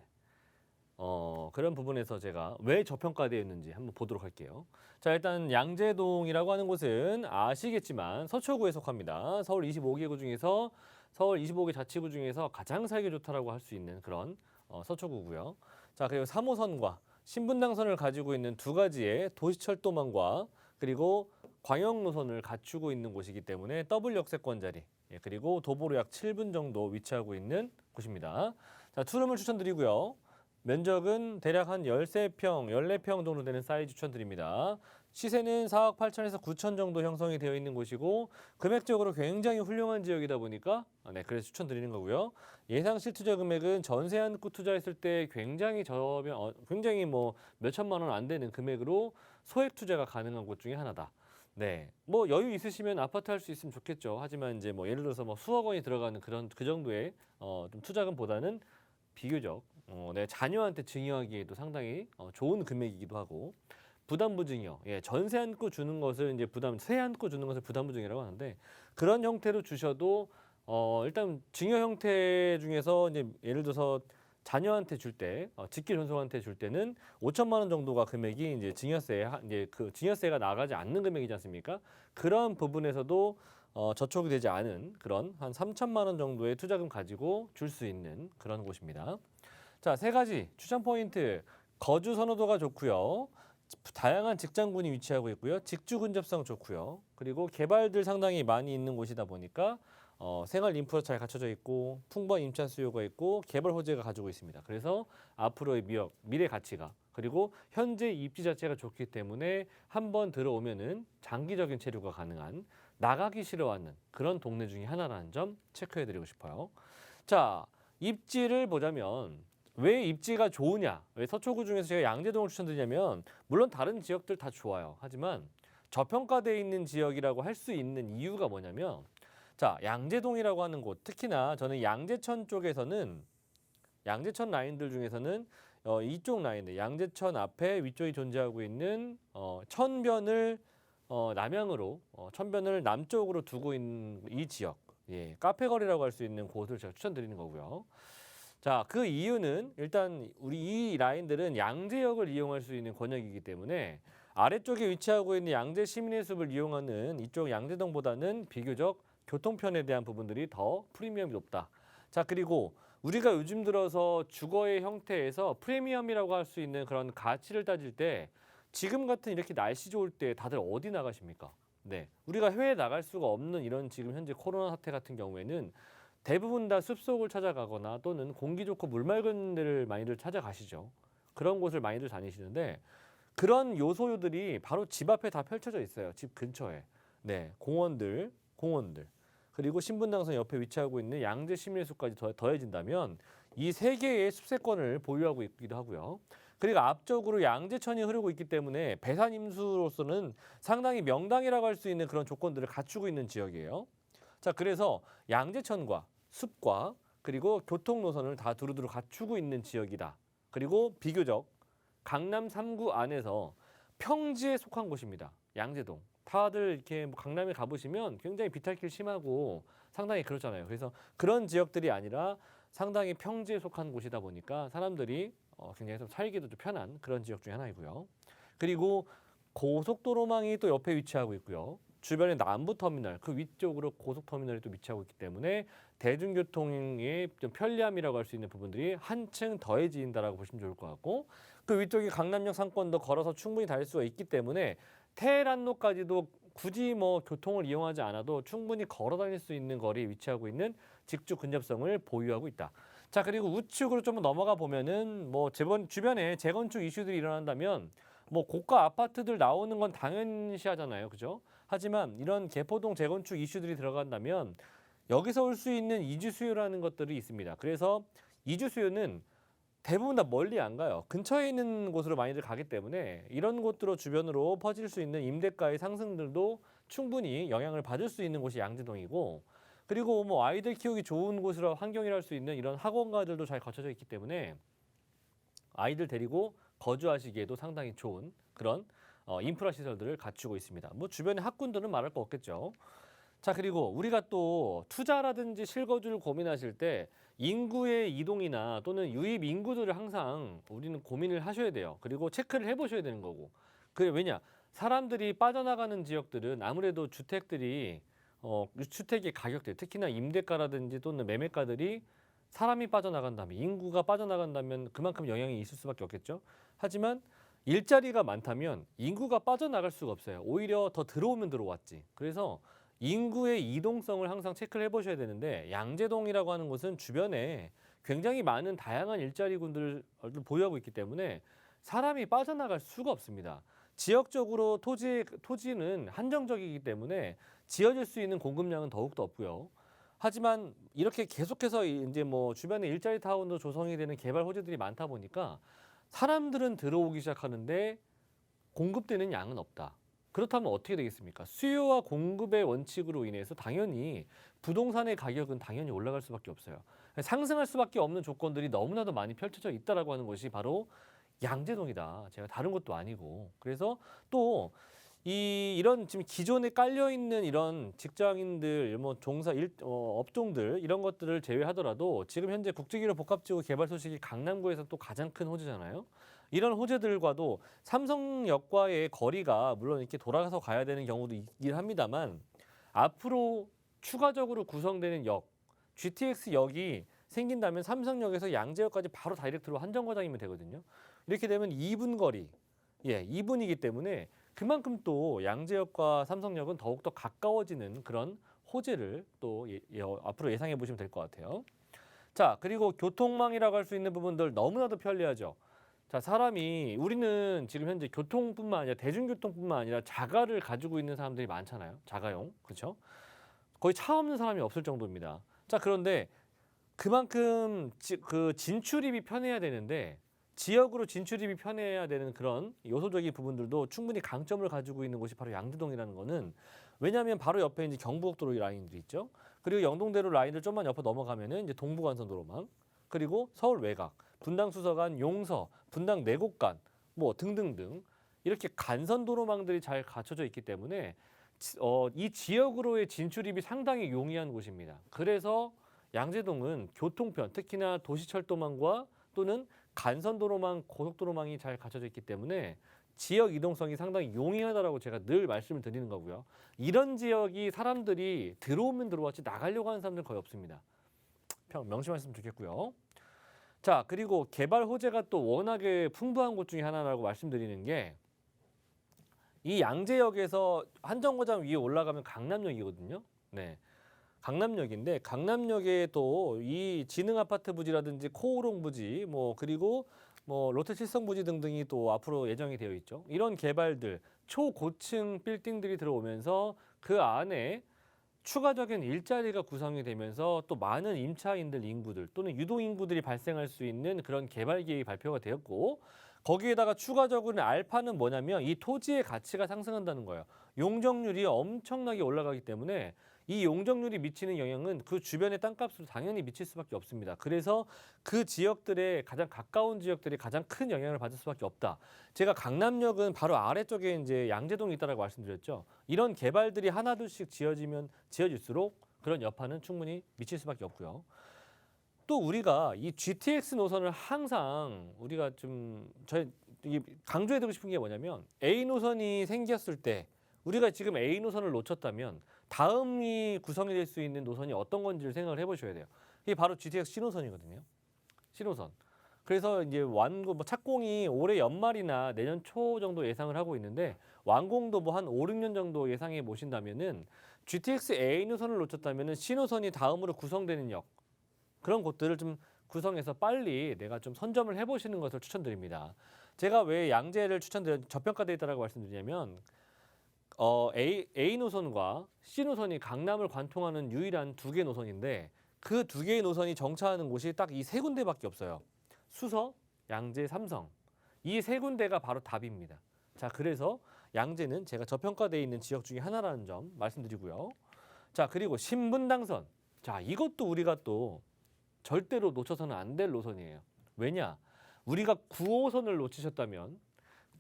그런 부분에서 제가 왜 저평가되어 있는지 한번 보도록 할게요. 자, 일단 양재동이라고 하는 곳은 아시겠지만 서초구에 속합니다. 서울 25개구 중에서 서울 25개 자치구 중에서 가장 살기 좋다라고 할 수 있는 그런 서초구고요. 자, 그리고 3호선과 신분당선을 가지고 있는 두 가지의 도시철도망과 그리고 광역 노선을 갖추고 있는 곳이기 때문에 더블 역세권 자리, 그리고 도보로 약 7분 정도 위치하고 있는 곳입니다. 자, 투룸을 추천드리고요. 면적은 대략 한 13평, 14평 정도 되는 사이즈 추천드립니다. 시세는 4억 8천에서 9천 정도 형성이 되어 있는 곳이고 금액적으로 굉장히 훌륭한 지역이다 보니까 네, 그래서 추천드리는 거고요. 예상 실투자 금액은 전세 안고 투자했을 때 굉장히 뭐 몇천만 원 안 되는 금액으로 소액 투자가 가능한 곳 중에 하나다. 네, 뭐 여유 있으시면 아파트 할 수 있으면 좋겠죠. 하지만 이제 뭐 예를 들어서 뭐 수억 원이 들어가는 그 정도의 좀 투자금보다는 비교적 내 자녀한테 증여하기에도 상당히 좋은 금액이기도 하고 부담부 증여, 전세 안고 주는 것을 이제 세 안고 주는 것을 부담부 증여라고 하는데 그런 형태로 주셔도 일단 증여 형태 중에서 이제 예를 들어서 자녀한테 줄 때, 직계 존속한테 줄 때는 5천만 원 정도가 금액이 이제 이제 그 증여세가 나가지 않는 금액이지 않습니까? 그런 부분에서도 저촉이 되지 않은 그런 한 3천만 원 정도의 투자금 가지고 줄 수 있는 그런 곳입니다. 자, 세 가지 추천 포인트. 거주 선호도가 좋고요. 다양한 직장군이 위치하고 있고요. 직주 근접성 좋고요. 그리고 개발들 상당히 많이 있는 곳이다 보니까 생활 인프라 잘 갖춰져 있고 풍부한 임차 수요가 있고 개발 호재가 가지고 있습니다. 그래서 앞으로의 미래 가치가 그리고 현재 입지 자체가 좋기 때문에 한번 들어오면은 장기적인 체류가 가능한 나가기 싫어하는 그런 동네 중에 하나라는 점 체크해드리고 싶어요. 자, 입지를 보자면 왜 입지가 좋으냐? 왜 서초구 중에서 제가 양재동을 추천드리냐면 물론 다른 지역들 다 좋아요. 하지만 저평가되어 있는 지역이라고 할 수 있는 이유가 뭐냐면 자, 양재동이라고 하는 곳 특히나 저는 양재천 쪽에서는 양재천 라인들 중에서는 이쪽 라인들 양재천 앞에 위쪽에 존재하고 있는 천변을 남향으로 천변을 남쪽으로 두고 있는 이 지역 카페 거리라고 할 수 있는 곳을 제가 추천드리는 거고요. 자, 그 이유는 일단 우리 이 라인들은 양재역을 이용할 수 있는 권역이기 때문에 아래쪽에 위치하고 있는 양재 시민의 숲을 이용하는 이쪽 양재동보다는 비교적 교통편에 대한 부분들이 더 프리미엄이 높다. 자, 그리고 우리가 요즘 들어서 주거의 형태에서 프리미엄이라고 할 수 있는 그런 가치를 따질 때 지금 같은 이렇게 날씨 좋을 때 다들 어디 나가십니까? 네, 우리가 해외에 나갈 수가 없는 이런 지금 현재 코로나 사태 같은 경우에는 대부분 다 숲속을 찾아가거나 또는 공기 좋고 물 맑은 데를 많이들 찾아가시죠. 그런 곳을 많이들 다니시는데 그런 요소들이 바로 집 앞에 다 펼쳐져 있어요. 집 근처에. 네, 공원들. 그리고 신분당선 옆에 위치하고 있는 양재 시민의숲까지 더해진다면 이 세 개의 숲세권을 보유하고 있기도 하고요. 그리고 앞쪽으로 양재천이 흐르고 있기 때문에 배산 임수로서는 상당히 명당이라고 할 수 있는 그런 조건들을 갖추고 있는 지역이에요. 자, 그래서 양재천과 숲과 그리고 교통 노선을 다 두루두루 갖추고 있는 지역이다. 그리고 비교적 강남 3구 안에서 평지에 속한 곳입니다. 양재동. 다들 이렇게 뭐 강남에 가보시면 굉장히 비탈길 심하고 상당히 그렇잖아요. 그래서 그런 지역들이 아니라 상당히 평지에 속한 곳이다 보니까 사람들이 굉장히 좀 살기도 좀 편한 그런 지역 중에 하나이고요. 그리고 고속도로망이 또 옆에 위치하고 있고요. 주변에 남부터미널, 그 위쪽으로 고속터미널이 또 위치하고 있기 때문에 대중교통의 좀 편리함이라고 할 수 있는 부분들이 한층 더해진다라고 보시면 좋을 것 같고, 그 위쪽이 강남역 상권도 걸어서 충분히 다닐 수가 있기 때문에 테헤란로까지도 굳이 뭐 교통을 이용하지 않아도 충분히 걸어 다닐 수 있는 거리에 위치하고 있는 직주 근접성을 보유하고 있다. 자, 그리고 우측으로 좀 넘어가 보면은 뭐 주변에 재건축 이슈들이 일어난다면 뭐 고가 아파트들 나오는 건 당연시하잖아요. 그죠? 하지만 이런 개포동 재건축 이슈들이 들어간다면 여기서 올 수 있는 이주 수요라는 것들이 있습니다. 그래서 이주 수요는 대부분 다 멀리 안 가요. 근처에 있는 곳으로 많이들 가기 때문에 이런 곳으로 주변으로 퍼질 수 있는 임대가의 상승들도 충분히 영향을 받을 수 있는 곳이 양재동이고, 그리고 뭐 아이들 키우기 좋은 곳이라 환경이라 할 수 있는 이런 학원가들도 잘 갖춰져 있기 때문에 아이들 데리고 거주하시기에도 상당히 좋은 그런 인프라 시설들을 갖추고 있습니다. 뭐 주변에 학군들은 말할 거 없겠죠. 자, 그리고 우리가 또 투자라든지 실거주를 고민하실 때 인구의 이동이나 또는 유입 인구들을 항상 우리는 고민을 하셔야 돼요. 그리고 체크를 해보셔야 되는 거고. 왜냐? 사람들이 빠져나가는 지역들은 아무래도 주택들이 주택의 가격들, 특히나 임대가라든지 또는 매매가들이 사람이 빠져나간다면, 인구가 빠져나간다면 그만큼 영향이 있을 수밖에 없겠죠. 하지만 일자리가 많다면 인구가 빠져나갈 수가 없어요. 오히려 더 들어오면 들어왔지. 그래서 인구의 이동성을 항상 체크를 해보셔야 되는데, 양재동이라고 하는 곳은 주변에 굉장히 많은 다양한 일자리군들을 보유하고 있기 때문에 사람이 빠져나갈 수가 없습니다. 지역적으로 토지는 한정적이기 때문에 지어질 수 있는 공급량은 더욱더 없고요. 하지만 이렇게 계속해서 이제 뭐 주변에 일자리 타운도 조성이 되는 개발 호재들이 많다 보니까 사람들은 들어오기 시작하는데 공급되는 양은 없다. 그렇다면 어떻게 되겠습니까? 수요와 공급의 원칙으로 인해서 당연히 부동산의 가격은 당연히 올라갈 수밖에 없어요. 상승할 수밖에 없는 조건들이 너무나도 많이 펼쳐져 있다라고 하는 것이 바로 양재동이다. 제가 다른 것도 아니고. 그래서 또 이런 지금 기존에 깔려 있는 이런 직장인들, 뭐 업종들 이런 것들을 제외하더라도 지금 현재 국제기록 복합지구 개발 소식이 강남구에서 또 가장 큰 호재잖아요. 이런 호재들과도 삼성역과의 거리가 물론 이렇게 돌아가서 가야 되는 경우도 있긴 합니다만, 앞으로 추가적으로 구성되는 역, GTX역이 생긴다면 삼성역에서 양재역까지 바로 다이렉트로 한 정거장이면 되거든요. 이렇게 되면 2분 거리, 2분이기 때문에 그만큼 또 양재역과 삼성역은 더욱더 가까워지는 그런 호재를 또 앞으로 예상해 보시면 될 것 같아요. 자, 그리고 교통망이라고 할 수 있는 부분들 너무나도 편리하죠. 자, 우리는 지금 현재 교통뿐만 아니라 대중교통뿐만 아니라 자가를 가지고 있는 사람들이 많잖아요. 자가용, 그렇죠? 거의 차 없는 사람이 없을 정도입니다. 자, 그런데 그만큼 그 진출입이 편해야 되는데, 지역으로 진출입이 편해야 되는 그런 요소적인 부분들도 충분히 강점을 가지고 있는 곳이 바로 양재동이라는 거는, 왜냐하면 바로 옆에 이제 경부고속도로 라인들이 있죠. 그리고 영동대로 라인을 좀만 옆으로 넘어가면은 이제 동부간선도로망, 그리고 서울 외곽, 분당 수서간, 용서, 분당 내곡간 뭐 등등등 이렇게 간선도로망들이 잘 갖춰져 있기 때문에 이 지역으로의 진출입이 상당히 용이한 곳입니다. 그래서 양재동은 교통편, 특히나 도시철도망과 또는 간선도로망, 고속도로망이 잘 갖춰져 있기 때문에 지역 이동성이 상당히 용이하다라고 제가 늘 말씀을 드리는 거고요. 이런 지역이 사람들이 들어오면 들어왔지 나가려고 하는 사람들은 거의 없습니다. 명심하셨으면 좋겠고요. 자, 그리고 개발 호재가 또 워낙에 풍부한 곳 중에 하나라고 말씀드리는 게, 이 양재역에서 한정거장 위에 올라가면 강남역이거든요. 네. 강남역인데, 강남역에 또 이 지능 아파트 부지라든지 코오롱 부지, 그리고 롯데 칠성 부지 등등이 또 앞으로 예정이 되어 있죠. 이런 개발들, 초고층 빌딩들이 들어오면서 그 안에 추가적인 일자리가 구성이 되면서 또 많은 임차인들 인구들 또는 유동 인구들이 발생할 수 있는 그런 개발 계획이 발표가 되었고, 거기에다가 추가적으로 알파는 뭐냐면 이 토지의 가치가 상승한다는 거예요. 용적률이 엄청나게 올라가기 때문에 이 용적률이 미치는 영향은 그 주변의 땅값으로 당연히 미칠 수밖에 없습니다. 그래서 그 지역들의 가장 가까운 지역들이 가장 큰 영향을 받을 수밖에 없다. 제가 강남역은 바로 아래쪽에 이제 양재동이 있다라고 말씀드렸죠. 이런 개발들이 하나둘씩 지어질수록 그런 여파는 충분히 미칠 수밖에 없고요. 또 우리가 이 GTX 노선을 항상 우리가 좀 강조해드리고 싶은 게 뭐냐면 A 노선이 생겼을 때 우리가 지금 A 노선을 놓쳤다면 다음이 구성이 될 수 있는 노선이 어떤 건지를 생각을 해보셔야 돼요. 이게 바로 GTX 신호선이거든요. 신호선. 그래서 이제 착공이 올해 연말이나 내년 초 정도 예상을 하고 있는데 완공도 뭐 한 5, 6년 정도 예상해 보신다면은 GTX A 노선을 놓쳤다면은 신호선이 다음으로 구성되는 역 그런 곳들을 좀 구성해서 빨리 내가 좀 선점을 해보시는 것을 추천드립니다. 제가 왜 양재를 저평가되어 있다고 말씀드리냐면 A 노선과 C 노선이 강남을 관통하는 유일한 두 개 노선인데 그 두 개의 노선이 정차하는 곳이 딱 이 세 군데밖에 없어요. 수서, 양재, 삼성. 이 세 군데가 바로 답입니다. 자, 그래서 양재는 제가 저평가되어 있는 지역 중에 하나라는 점 말씀드리고요. 자, 그리고 신분당선. 자, 이것도 우리가 또 절대로 놓쳐서는 안 될 노선이에요. 왜냐? 우리가 9호선을 놓치셨다면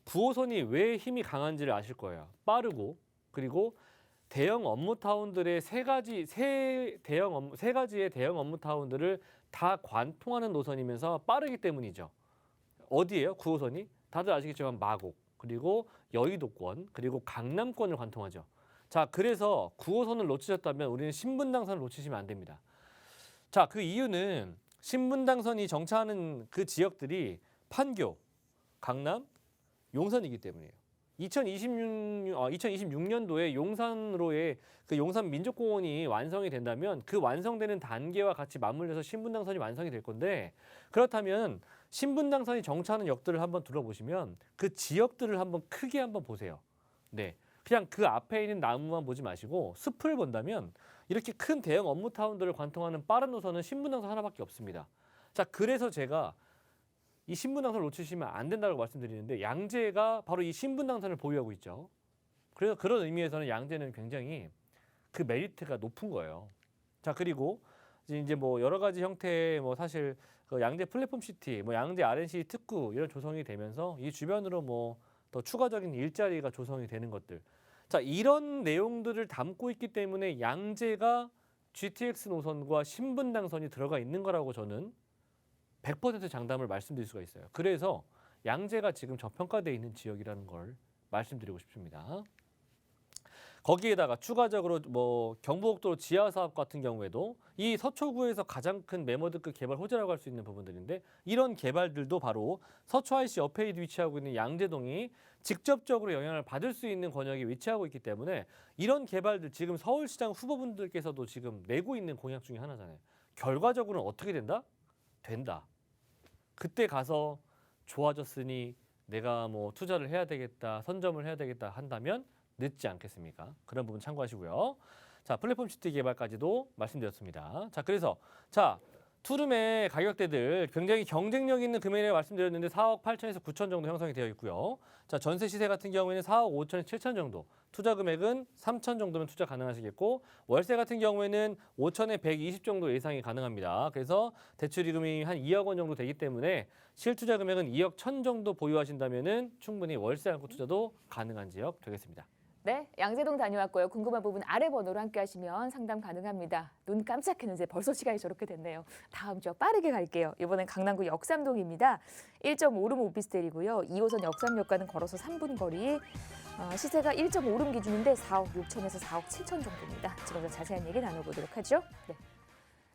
9호선이 왜 힘이 강한지를 아실 거예요. 빠르고 그리고 대형 업무타운들의 세 가지의 대형 업무타운들을 다 관통하는 노선이면서 빠르기 때문이죠. 어디예요? 9호선이? 다들 아시겠지만 마곡, 그리고 여의도권, 그리고 강남권을 관통하죠. 자, 그래서 9호선을 놓치셨다면 우리는 신분당선을 놓치시면 안 됩니다. 자, 그 이유는 신분당선이 정차하는 그 지역들이 판교, 강남, 용산이기 때문이에요. 2026년도에 용산으로의 그 용산 민족공원이 완성이 된다면 그 완성되는 단계와 같이 맞물려서 신분당선이 완성이 될 건데 그렇다면 신분당선이 정차하는 역들을 한번 둘러보시면 그 지역들을 한번 크게 한번 보세요. 네, 그냥 그 앞에 있는 나무만 보지 마시고 숲을 본다면 이렇게 큰 대형 업무타운들을 관통하는 빠른 노선은 신분당선 하나밖에 없습니다. 자, 그래서 제가 이 신분당선을 놓치시면 안 된다고 말씀드리는데 양재가 바로 이 신분당선을 보유하고 있죠. 그래서 그런 의미에서는 양재는 굉장히 그 메리트가 높은 거예요. 자, 그리고 이제 뭐 여러 가지 형태의 뭐 사실 그 양재 플랫폼 시티, 뭐 양재 R&C 특구 이런 조성이 되면서 이 주변으로 뭐 더 추가적인 일자리가 조성이 되는 것들. 자, 이런 내용들을 담고 있기 때문에 양재가 GTX 노선과 신분당선이 들어가 있는 거라고 저는 100% 장담을 말씀드릴 수가 있어요. 그래서 양재가 지금 저평가되어 있는 지역이라는 걸 말씀드리고 싶습니다. 거기에다가 추가적으로 뭐 경부고속도로 지하 사업 같은 경우에도 이 서초구에서 가장 큰 메모드급 개발 호재라고 할 수 있는 부분들인데 이런 개발들도 바로 서초 IC 옆에 위치하고 있는 양재동이 직접적으로 영향을 받을 수 있는 권역에 위치하고 있기 때문에 이런 개발들 지금 서울시장 후보분들께서도 지금 내고 있는 공약 중에 하나잖아요. 결과적으로는 어떻게 된다? 된다. 그때 가서 좋아졌으니 내가 뭐 투자를 해야 되겠다, 선점을 해야 되겠다 한다면 늦지 않겠습니까? 그런 부분 참고하시고요. 자, 플랫폼 시티 개발까지도 말씀드렸습니다. 자, 그래서 투룸의 가격대들 굉장히 경쟁력 있는 금액이라고 말씀드렸는데 4억 8천에서 9천 정도 형성이 되어 있고요. 자, 전세 시세 같은 경우에는 4억 5천에서 7천 정도, 투자 금액은 3천 정도면 투자 가능하시겠고 월세 같은 경우에는 5천에 120 정도 예상이 가능합니다. 그래서 대출 이금이 한 2억 원 정도 되기 때문에 실투자 금액은 2억 1천 정도 보유하신다면은 충분히 월세 안고 투자도 가능한 지역 되겠습니다. 네, 양재동 다녀왔고요. 궁금한 부분 아래 번호로 함께 하시면 상담 가능합니다. 눈 깜짝했는데 벌써 시간이 저렇게 됐네요. 다음 주 빠르게 갈게요. 이번엔 강남구 역삼동입니다. 1.5룸 오피스텔이고요. 2호선 역삼역과는 걸어서 3분 거리. 시세가 1.5룸 기준인데 4억 6천에서 4억 7천 정도입니다. 지금 더 자세한 얘기 나눠보도록 하죠. 네.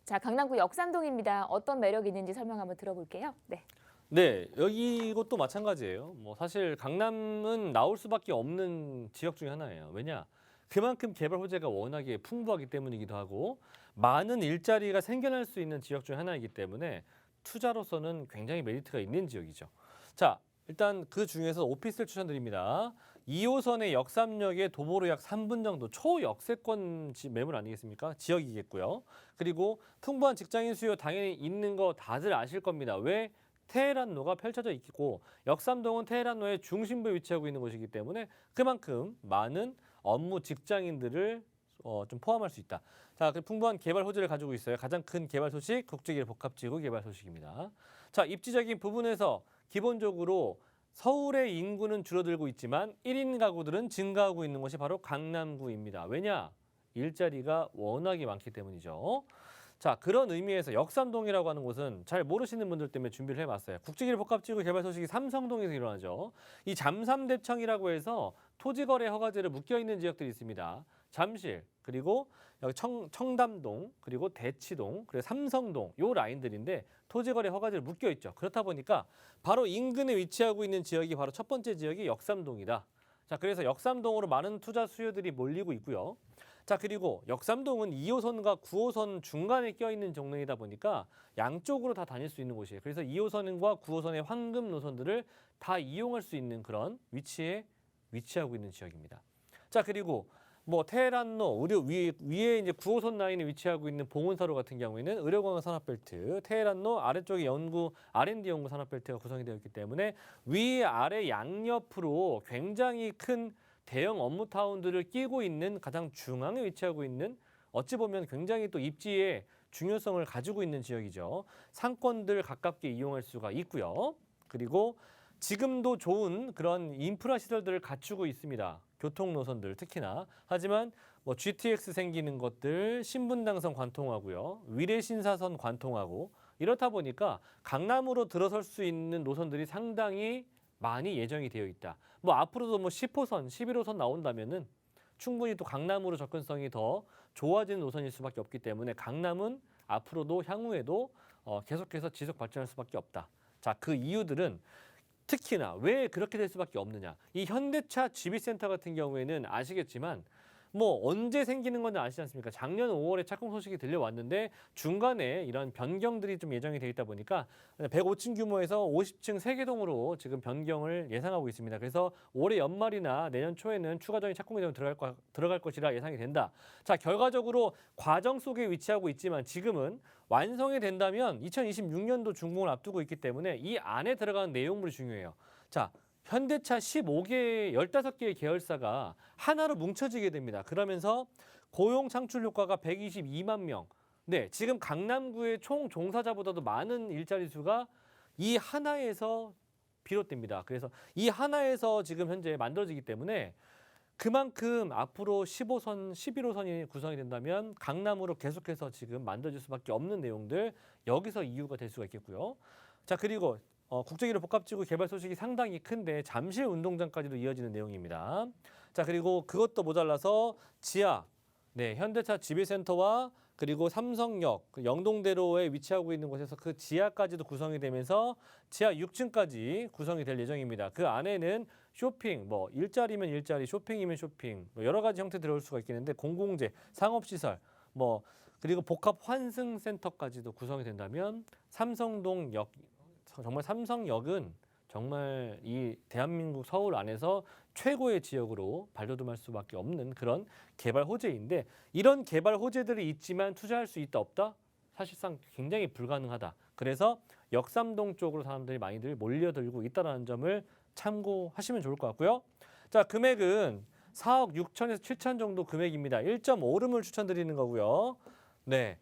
자, 강남구 역삼동입니다. 어떤 매력이 있는지 설명 한번 들어볼게요. 네. 네, 여기 이것도 마찬가지예요. 뭐 사실 강남은 나올 수밖에 없는 지역 중에 하나예요. 왜냐? 그만큼 개발 호재가 워낙에 풍부하기 때문이기도 하고 많은 일자리가 생겨날 수 있는 지역 중에 하나이기 때문에 투자로서는 굉장히 메리트가 있는 지역이죠. 자, 일단 그 중에서 오피스텔 추천드립니다. 2호선의 역삼역에 도보로 약 3분 정도 초역세권 매물 아니겠습니까? 지역이겠고요. 그리고 풍부한 직장인 수요 당연히 있는 거 다들 아실 겁니다. 왜? 테헤란로가 펼쳐져 있고 역삼동은 테헤란로의 중심부에 위치하고 있는 곳이기 때문에 그만큼 많은 업무 직장인들을 좀 포함할 수 있다. 자, 그 풍부한 개발 호재를 가지고 있어요. 가장 큰 개발 소식, 국제기획 복합지구 개발 소식입니다. 자, 입지적인 부분에서 기본적으로 서울의 인구는 줄어들고 있지만 1인 가구들은 증가하고 있는 곳이 바로 강남구입니다. 왜냐? 일자리가 워낙에 많기 때문이죠. 자, 그런 의미에서 역삼동이라고 하는 곳은 잘 모르시는 분들 때문에 준비를 해봤어요. 국제기획 복합지구 개발 소식이 삼성동에서 일어나죠. 이 잠삼대청이라고 해서 토지거래 허가제를 묶여있는 지역들이 있습니다. 잠실, 그리고 여기 청담동, 그리고 대치동, 그리고 삼성동 요 라인들인데 토지거래 허가제를 묶여있죠. 그렇다 보니까 바로 인근에 위치하고 있는 지역이 바로 첫 번째 지역이 역삼동이다. 자, 그래서 역삼동으로 많은 투자 수요들이 몰리고 있고요. 자, 그리고 역삼동은 2호선과 9호선 중간에 껴있는 정릉이다 보니까 양쪽으로 다 다닐 수 있는 곳이에요. 그래서 2호선과 9호선의 황금 노선들을 다 이용할 수 있는 그런 위치에 위치하고 있는 지역입니다. 자, 그리고 뭐 테헤란로 위에 이제 9호선 라인에 위치하고 있는 봉은사로 같은 경우에는 의료공학 산업벨트, 테헤란로 아래쪽에 R&D 연구 산업벨트가 구성이 되어 있기 때문에 위 아래 양옆으로 굉장히 큰 대형 업무타운들을 끼고 있는 가장 중앙에 위치하고 있는 어찌 보면 굉장히 또 입지의 중요성을 가지고 있는 지역이죠. 상권들 가깝게 이용할 수가 있고요. 그리고 지금도 좋은 그런 인프라 시설들을 갖추고 있습니다. 교통 노선들 특히나. 하지만 뭐 GTX 생기는 것들 신분당선 관통하고요. 위례신사선 관통하고 이렇다 보니까 강남으로 들어설 수 있는 노선들이 상당히 많이 예정이 되어 있다. 뭐 앞으로도 뭐 10호선, 11호선 나온다면은 충분히 또 강남으로 접근성이 더 좋아지는 노선일 수밖에 없기 때문에 강남은 앞으로도 향후에도 계속해서 지속 발전할 수밖에 없다. 자, 그 이유들은 특히나 왜 그렇게 될 수밖에 없느냐. 이 현대차 GB센터 같은 경우에는 아시겠지만 뭐 언제 생기는 건 아시지 않습니까? 작년 5월에 착공 소식이 들려왔는데 중간에 이런 변경들이 좀 예정이 돼 있다 보니까 105층 규모에서 50층 3개동으로 지금 변경을 예상하고 있습니다. 그래서 올해 연말이나 내년 초에는 추가적인 착공이 좀 들어갈 것이라 예상이 된다. 자, 결과적으로 과정 속에 위치하고 있지만 지금은 완성이 된다면 2026년도 준공을 앞두고 있기 때문에 이 안에 들어가는 내용물이 중요해요. 자, 현대차 15개의 계열사가 하나로 뭉쳐지게 됩니다. 그러면서 고용 창출 효과가 122만 명. 네, 지금 강남구의 총 종사자보다도 많은 일자리 수가 이 하나에서 비롯됩니다. 그래서 이 하나에서 지금 현재 만들어지기 때문에 그만큼 앞으로 15선, 11호선이 구성이 된다면 강남으로 계속해서 지금 만들어질 수밖에 없는 내용들 여기서 이유가 될 수가 있겠고요. 자, 그리고 국제기록 복합지구 개발 소식이 상당히 큰데 잠실 운동장까지도 이어지는 내용입니다. 자, 그리고 그것도 모자라서 지하, 네, 현대차 GB센터와 그리고 삼성역, 영동대로에 위치하고 있는 곳에서 그 지하까지도 구성이 되면서 지하 6층까지 구성이 될 예정입니다. 그 안에는 쇼핑, 뭐 일자리면 일자리, 쇼핑이면 쇼핑, 뭐 여러 가지 형태 들어올 수가 있겠는데 공공재, 상업시설, 뭐 그리고 복합 환승센터까지도 구성이 된다면 삼성동역, 정말 삼성역은 정말 이 대한민국 서울 안에서 최고의 지역으로 발돋움할 수밖에 없는 그런 개발 호재인데 이런 개발 호재들이 있지만 투자할 수 있다 없다? 사실상 굉장히 불가능하다. 그래서 역삼동 쪽으로 사람들이 많이들 몰려들고 있다는 점을 참고하시면 좋을 것 같고요. 자, 금액은 4억 6천에서 7천 정도 금액입니다. 1.5룸을 추천드리는 거고요. 네.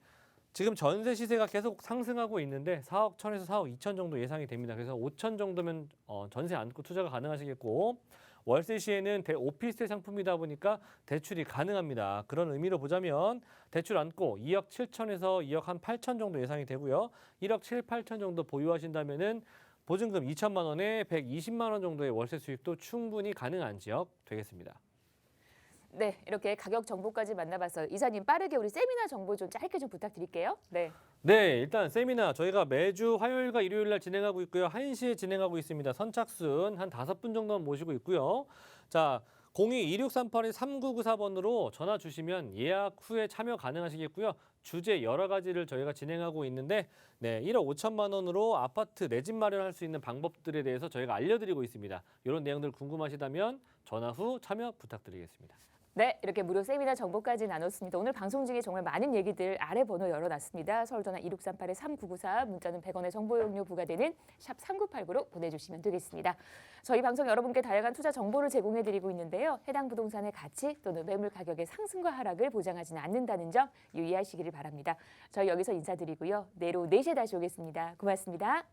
지금 전세 시세가 계속 상승하고 있는데 4억 1천에서 4억 2천 정도 예상이 됩니다. 그래서 5천 정도면 전세 안고 투자가 가능하시겠고 월세 시에는 오피스텔 상품이다 보니까 대출이 가능합니다. 그런 의미로 보자면 대출 안고 2억 7천에서 2억 한 8천 정도 예상이 되고요. 1억 7, 8천 정도 보유하신다면은 보증금 2천만 원에 120만 원 정도의 월세 수익도 충분히 가능한 지역 되겠습니다. 네, 이렇게 가격 정보까지 만나봤어요. 이사님 빠르게 우리 세미나 정보 좀 짧게 좀 부탁드릴게요. 네. 네, 일단 세미나 저희가 매주 화요일과 일요일 날 진행하고 있고요. 1시에 진행하고 있습니다. 선착순 한 5분 정도만 모시고 있고요. 자, 02-2638-3994번으로 전화 주시면 예약 후에 참여 가능하시겠고요. 주제 여러 가지를 저희가 진행하고 있는데 네, 1억 5천만 원으로 아파트 내 집 마련할 수 있는 방법들에 대해서 저희가 알려드리고 있습니다. 이런 내용들 궁금하시다면 전화 후 참여 부탁드리겠습니다. 네, 이렇게 무료 세미나 정보까지 나눴습니다. 오늘 방송 중에 정말 많은 얘기들 아래 번호 열어놨습니다. 서울전화 2638-3994, 문자는 100원의 정보 이용료 부과되는 샵 3989로 보내주시면 되겠습니다. 저희 방송 여러분께 다양한 투자 정보를 제공해드리고 있는데요. 해당 부동산의 가치 또는 매물 가격의 상승과 하락을 보장하지는 않는다는 점 유의하시기를 바랍니다. 저희 여기서 인사드리고요. 내일 오후 4시에 다시 오겠습니다. 고맙습니다.